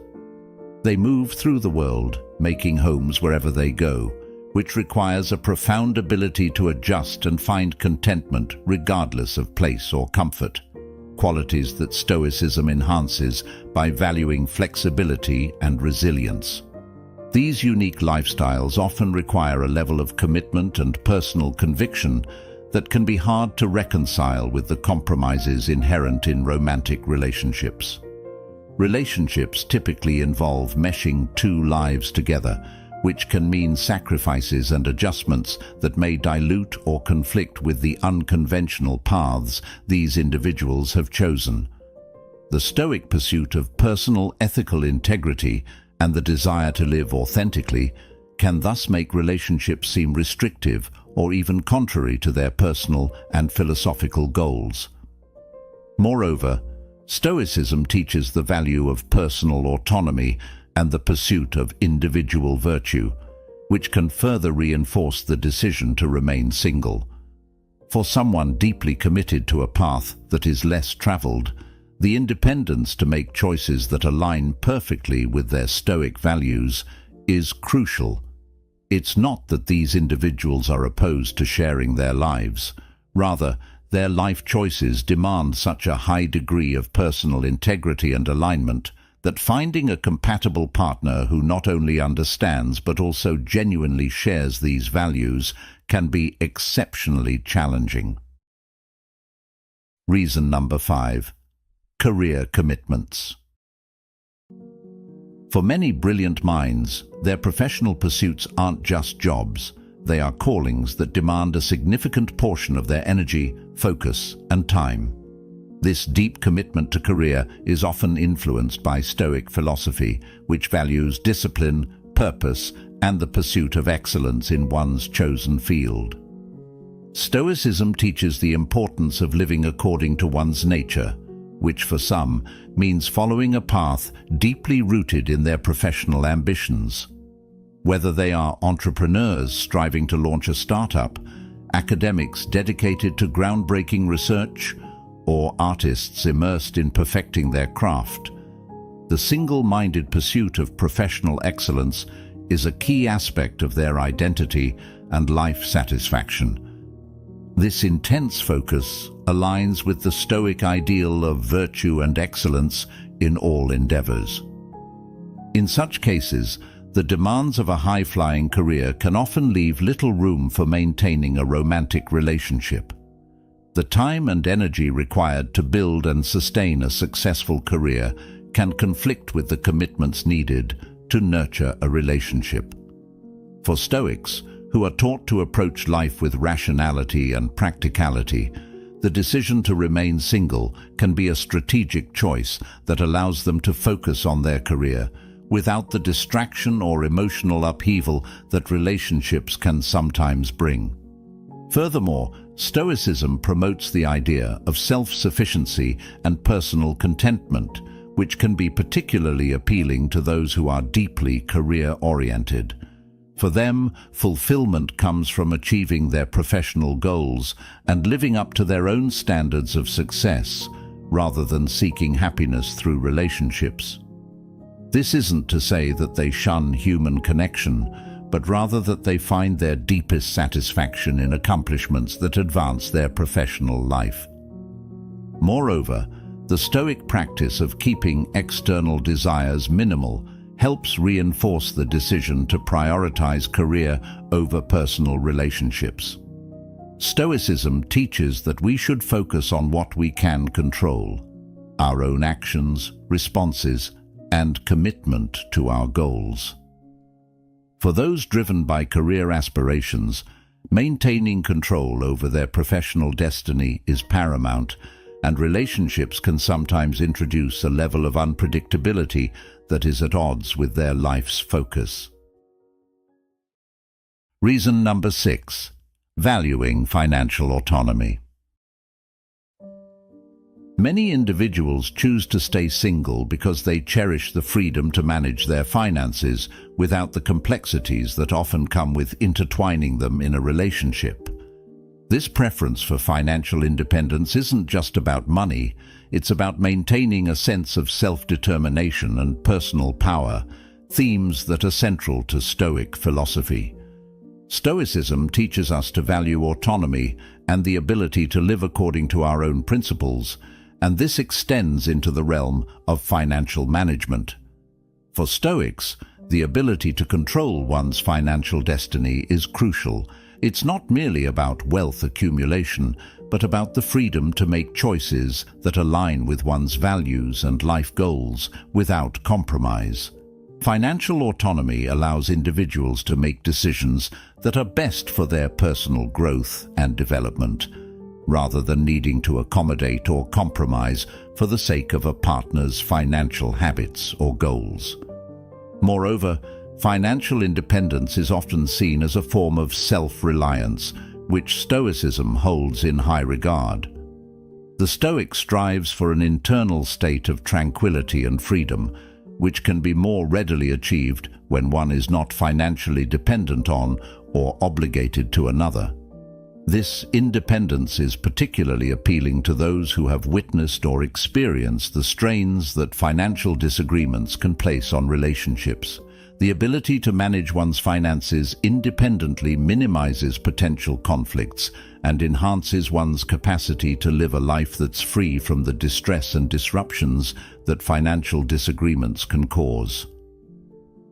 They move through the world, making homes wherever they go, which requires a profound ability to adjust and find contentment regardless of place or comfort, qualities that Stoicism enhances by valuing flexibility and resilience. These unique lifestyles often require a level of commitment and personal conviction that can be hard to reconcile with the compromises inherent in romantic relationships. Relationships typically involve meshing two lives together, which can mean sacrifices and adjustments that may dilute or conflict with the unconventional paths these individuals have chosen. The Stoic pursuit of personal ethical integrity and the desire to live authentically can thus make relationships seem restrictive or even contrary to their personal and philosophical goals. Moreover, Stoicism teaches the value of personal autonomy and the pursuit of individual virtue, which can further reinforce the decision to remain single. For someone deeply committed to a path that is less traveled, the independence to make choices that align perfectly with their Stoic values is crucial. It's not that these individuals are opposed to sharing their lives. Rather, their life choices demand such a high degree of personal integrity and alignment that finding a compatible partner who not only understands but also genuinely shares these values can be exceptionally challenging. Reason number 5. Career commitments. For many brilliant minds, their professional pursuits aren't just jobs. They are callings that demand a significant portion of their energy, focus, and time. This deep commitment to career is often influenced by Stoic philosophy, which values discipline, purpose, and the pursuit of excellence in one's chosen field. Stoicism teaches the importance of living according to one's nature, which for some means following a path deeply rooted in their professional ambitions. Whether they are entrepreneurs striving to launch a startup, academics dedicated to groundbreaking research, or artists immersed in perfecting their craft, the single-minded pursuit of professional excellence is a key aspect of their identity and life satisfaction. This intense focus aligns with the Stoic ideal of virtue and excellence in all endeavors. In such cases, the demands of a high-flying career can often leave little room for maintaining a romantic relationship. The time and energy required to build and sustain a successful career can conflict with the commitments needed to nurture a relationship. For Stoics, who are taught to approach life with rationality and practicality, the decision to remain single can be a strategic choice that allows them to focus on their career without the distraction or emotional upheaval that relationships can sometimes bring. Furthermore, Stoicism promotes the idea of self-sufficiency and personal contentment, which can be particularly appealing to those who are deeply career-oriented. For them, fulfillment comes from achieving their professional goals and living up to their own standards of success, rather than seeking happiness through relationships. This isn't to say that they shun human connection, but rather that they find their deepest satisfaction in accomplishments that advance their professional life. Moreover, the Stoic practice of keeping external desires minimal helps reinforce the decision to prioritize career over personal relationships. Stoicism teaches that we should focus on what we can control: our own actions, responses, and commitment to our goals. For those driven by career aspirations, maintaining control over their professional destiny is paramount, and relationships can sometimes introduce a level of unpredictability that is at odds with their life's focus. Reason number 6. Valuing financial autonomy. Many individuals choose to stay single because they cherish the freedom to manage their finances without the complexities that often come with intertwining them in a relationship. This preference for financial independence isn't just about money, it's about maintaining a sense of self-determination and personal power, themes that are central to Stoic philosophy. Stoicism teaches us to value autonomy and the ability to live according to our own principles, and this extends into the realm of financial management. For Stoics, the ability to control one's financial destiny is crucial. It's not merely about wealth accumulation, but about the freedom to make choices that align with one's values and life goals without compromise. Financial autonomy allows individuals to make decisions that are best for their personal growth and development, rather than needing to accommodate or compromise for the sake of a partner's financial habits or goals. Moreover, financial independence is often seen as a form of self-reliance, which Stoicism holds in high regard. The Stoic strives for an internal state of tranquility and freedom, which can be more readily achieved when one is not financially dependent on or obligated to another. This independence is particularly appealing to those who have witnessed or experienced the strains that financial disagreements can place on relationships. The ability to manage one's finances independently minimizes potential conflicts and enhances one's capacity to live a life that's free from the distress and disruptions that financial disagreements can cause.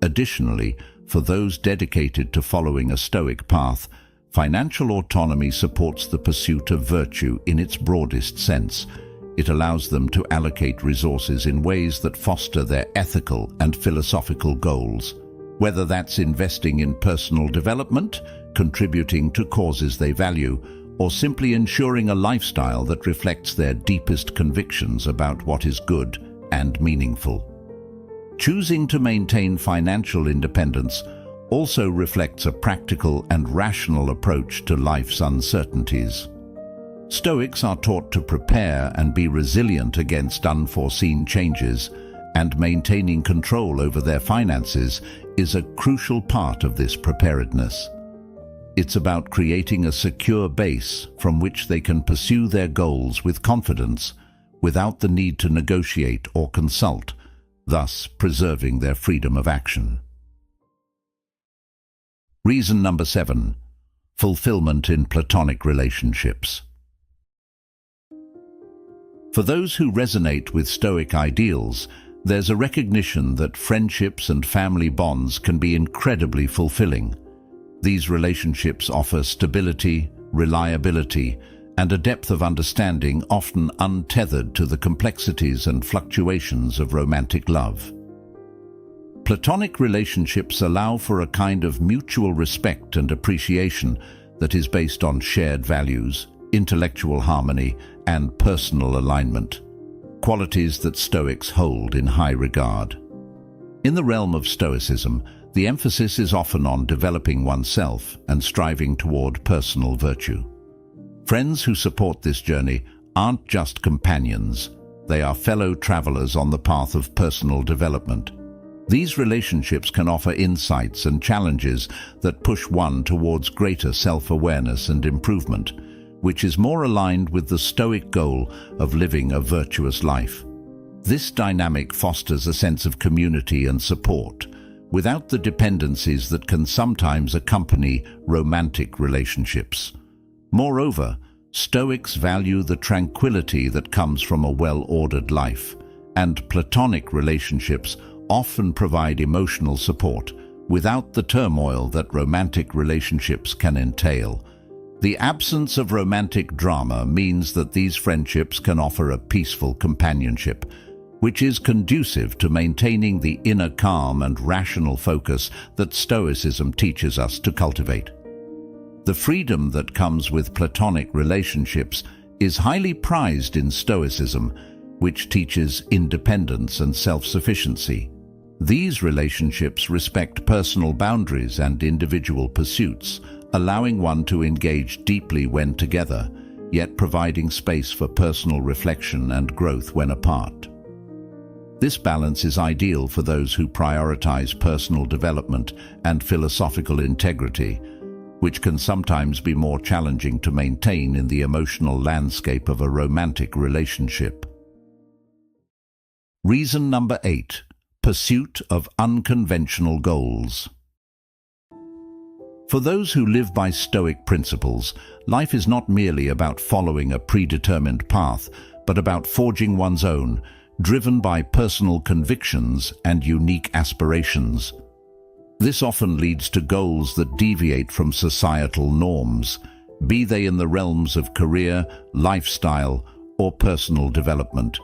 Additionally, for those dedicated to following a Stoic path, financial autonomy supports the pursuit of virtue in its broadest sense. It allows them to allocate resources in ways that foster their ethical and philosophical goals, whether that's investing in personal development, contributing to causes they value, or simply ensuring a lifestyle that reflects their deepest convictions about what is good and meaningful. Choosing to maintain financial independence also reflects a practical and rational approach to life's uncertainties. Stoics are taught to prepare and be resilient against unforeseen changes, and maintaining control over their finances is a crucial part of this preparedness. It's about creating a secure base from which they can pursue their goals with confidence without the need to negotiate or consult, thus preserving their freedom of action. Reason number 7. Fulfillment in Platonic relationships. For those who resonate with Stoic ideals, there's a recognition that friendships and family bonds can be incredibly fulfilling. These relationships offer stability, reliability, and a depth of understanding often untethered to the complexities and fluctuations of romantic love. Platonic relationships allow for a kind of mutual respect and appreciation that is based on shared values, intellectual harmony, and personal alignment, qualities that Stoics hold in high regard. In the realm of Stoicism, the emphasis is often on developing oneself and striving toward personal virtue. Friends who support this journey aren't just companions, they are fellow travelers on the path of personal development. These relationships can offer insights and challenges that push one towards greater self-awareness and improvement, which is more aligned with the Stoic goal of living a virtuous life. This dynamic fosters a sense of community and support, without the dependencies that can sometimes accompany romantic relationships. Moreover, Stoics value the tranquility that comes from a well-ordered life, and Platonic relationships often provide emotional support without the turmoil that romantic relationships can entail. The absence of romantic drama means that these friendships can offer a peaceful companionship, which is conducive to maintaining the inner calm and rational focus that Stoicism teaches us to cultivate. The freedom that comes with Platonic relationships is highly prized in Stoicism, which teaches independence and self-sufficiency. These relationships respect personal boundaries and individual pursuits, allowing one to engage deeply when together, yet providing space for personal reflection and growth when apart. This balance is ideal for those who prioritize personal development and philosophical integrity, which can sometimes be more challenging to maintain in the emotional landscape of a romantic relationship. Reason number 8. Pursuit of unconventional goals. For those who live by Stoic principles, life is not merely about following a predetermined path, but about forging one's own, driven by personal convictions and unique aspirations. This often leads to goals that deviate from societal norms, be they in the realms of career, lifestyle, or personal development.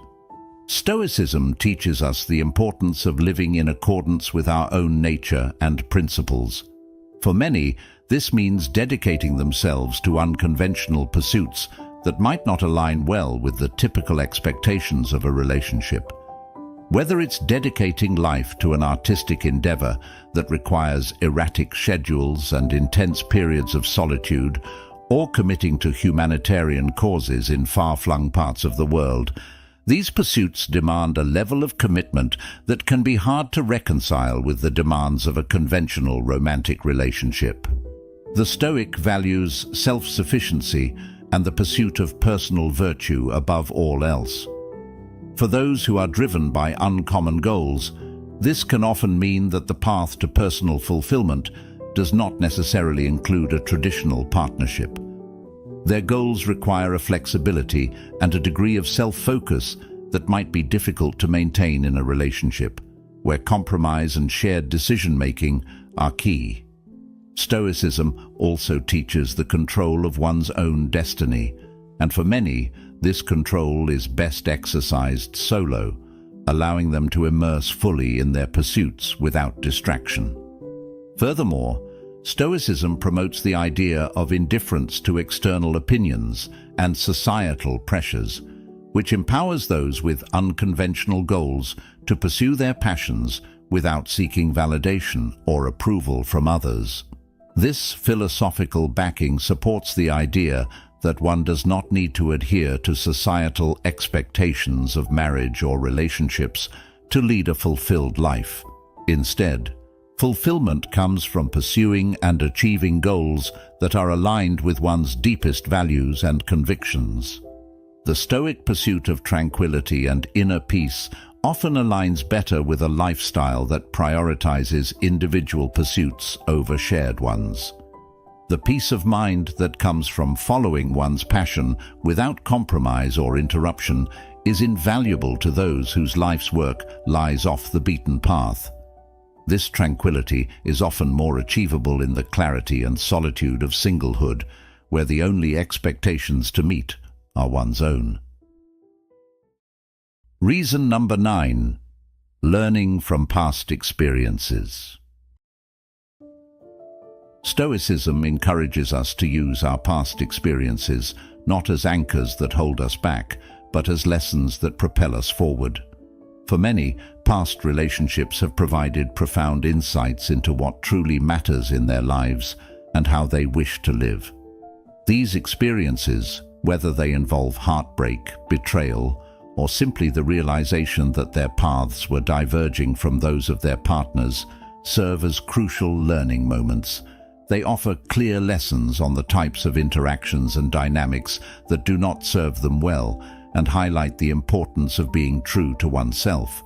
Stoicism teaches us the importance of living in accordance with our own nature and principles. For many, this means dedicating themselves to unconventional pursuits that might not align well with the typical expectations of a relationship. Whether it's dedicating life to an artistic endeavor that requires erratic schedules and intense periods of solitude, or committing to humanitarian causes in far-flung parts of the world, these pursuits demand a level of commitment that can be hard to reconcile with the demands of a conventional romantic relationship. The Stoic values self-sufficiency and the pursuit of personal virtue above all else. For those who are driven by uncommon goals, This can often mean that the path to personal fulfillment does not necessarily include a traditional partnership. Their goals require a flexibility and a degree of self-focus that might be difficult to maintain in a relationship, where compromise and shared decision-making are key. Stoicism also teaches the control of one's own destiny, and for many, this control is best exercised solo, allowing them to immerse fully in their pursuits without distraction. Furthermore, Stoicism promotes the idea of indifference to external opinions and societal pressures, which empowers those with unconventional goals to pursue their passions without seeking validation or approval from others. This philosophical backing supports the idea that one does not need to adhere to societal expectations of marriage or relationships to lead a fulfilled life. Instead, fulfillment comes from pursuing and achieving goals that are aligned with one's deepest values and convictions. The Stoic pursuit of tranquility and inner peace often aligns better with a lifestyle that prioritizes individual pursuits over shared ones. The peace of mind that comes from following one's passion without compromise or interruption is invaluable to those whose life's work lies off the beaten path. This tranquility is often more achievable in the clarity and solitude of singlehood, where the only expectations to meet are one's own. Reason number 9. Learning from past experiences. Stoicism encourages us to use our past experiences not as anchors that hold us back, but as lessons that propel us forward. For many, past relationships have provided profound insights into what truly matters in their lives and how they wish to live. These experiences, whether they involve heartbreak, betrayal, or simply the realization that their paths were diverging from those of their partners, serve as crucial learning moments. They offer clear lessons on the types of interactions and dynamics that do not serve them well and highlight the importance of being true to oneself.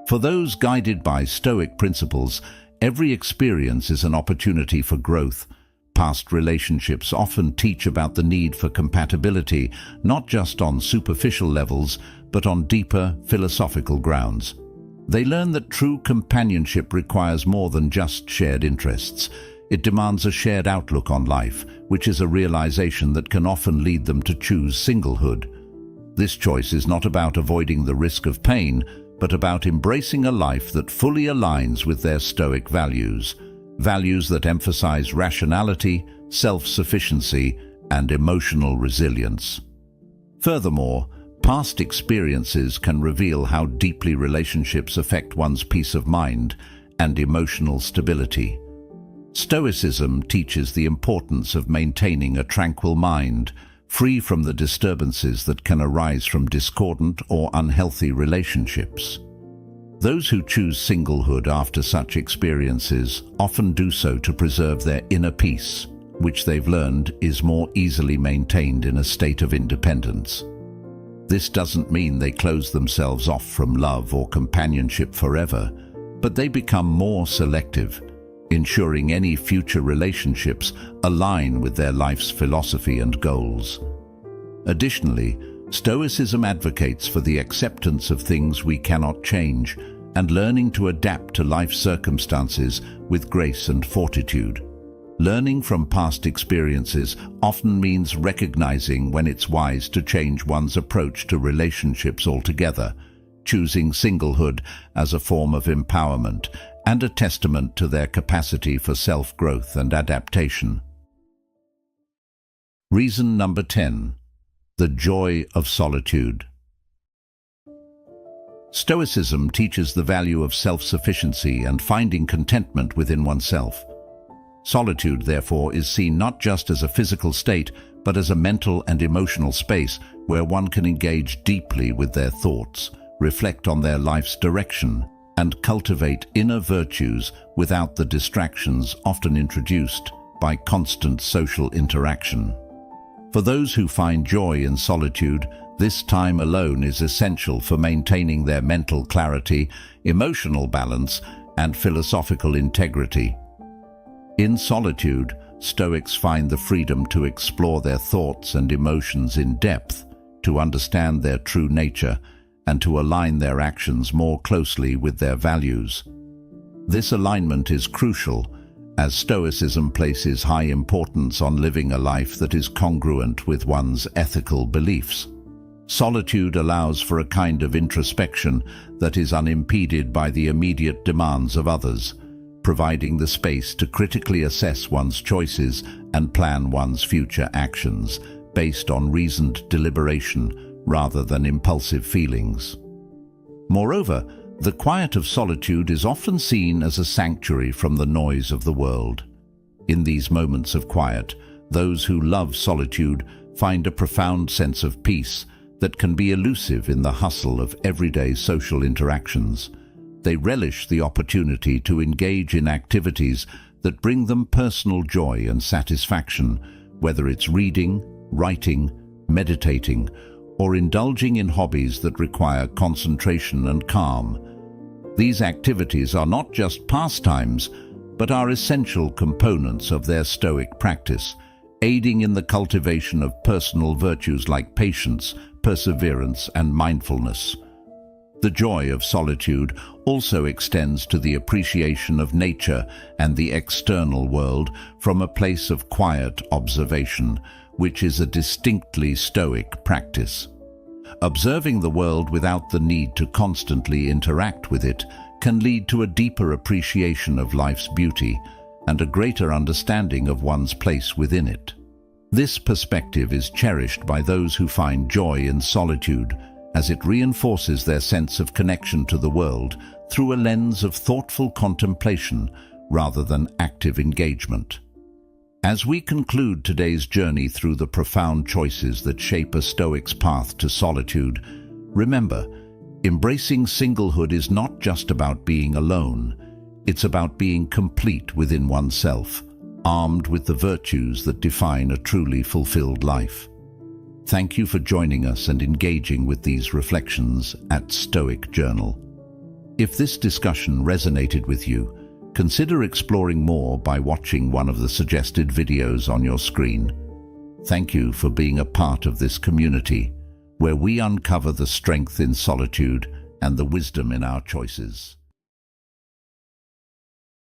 For those guided by Stoic principles, every experience is an opportunity for growth. Past relationships often teach about the need for compatibility, not just on superficial levels, but on deeper philosophical grounds. They learn that true companionship requires more than just shared interests. It demands a shared outlook on life, which is a realization that can often lead them to choose singlehood. This choice is not about avoiding the risk of pain, but about embracing a life that fully aligns with their Stoic values. Values that emphasize rationality, self-sufficiency, and emotional resilience. Furthermore, past experiences can reveal how deeply relationships affect one's peace of mind and emotional stability. Stoicism teaches the importance of maintaining a tranquil mind, free from the disturbances that can arise from discordant or unhealthy relationships. Those who choose singlehood after such experiences often do so to preserve their inner peace, which they've learned is more easily maintained in a state of independence. This doesn't mean they close themselves off from love or companionship forever, but they become more selective, ensuring any future relationships align with their life's philosophy and goals. Additionally, Stoicism advocates for the acceptance of things we cannot change and learning to adapt to life circumstances with grace and fortitude. Learning from past experiences often means recognizing when it's wise to change one's approach to relationships altogether, choosing singlehood as a form of empowerment and a testament to their capacity for self-growth and adaptation. Reason number 10. The joy of solitude. Stoicism teaches the value of self-sufficiency and finding contentment within oneself. Solitude, therefore, is seen not just as a physical state, but as a mental and emotional space where one can engage deeply with their thoughts, reflect on their life's direction, and cultivate inner virtues without the distractions often introduced by constant social interaction. For those who find joy in solitude, This time alone is essential for maintaining their mental clarity, emotional balance, and philosophical integrity. In solitude, Stoics find the freedom to explore their thoughts and emotions in depth, to understand their true nature, and to align their actions more closely with their values. This alignment is crucial, as Stoicism places high importance on living a life that is congruent with one's ethical beliefs. Solitude allows for a kind of introspection that is unimpeded by the immediate demands of others, providing the space to critically assess one's choices and plan one's future actions based on reasoned deliberation rather than impulsive feelings. Moreover, the quiet of solitude is often seen as a sanctuary from the noise of the world. In these moments of quiet, those who love solitude find a profound sense of peace that can be elusive in the hustle of everyday social interactions. They relish the opportunity to engage in activities that bring them personal joy and satisfaction, whether it's reading, writing, meditating, or indulging in hobbies that require concentration and calm. These activities are not just pastimes, but are essential components of their Stoic practice, aiding in the cultivation of personal virtues like patience, perseverance, and mindfulness. The joy of solitude also extends to the appreciation of nature and the external world from a place of quiet observation, which is a distinctly Stoic practice. Observing the world without the need to constantly interact with it can lead to a deeper appreciation of life's beauty and a greater understanding of one's place within it. This perspective is cherished by those who find joy in solitude, as it reinforces their sense of connection to the world through a lens of thoughtful contemplation rather than active engagement. As we conclude today's journey through the profound choices that shape a Stoic's path to solitude, remember, embracing singlehood is not just about being alone. It's about being complete within oneself, armed with the virtues that define a truly fulfilled life. Thank you for joining us and engaging with these reflections at Stoic Journal. If this discussion resonated with you, consider exploring more by watching one of the suggested videos on your screen. Thank you for being a part of this community, where we uncover the strength in solitude and the wisdom in our choices.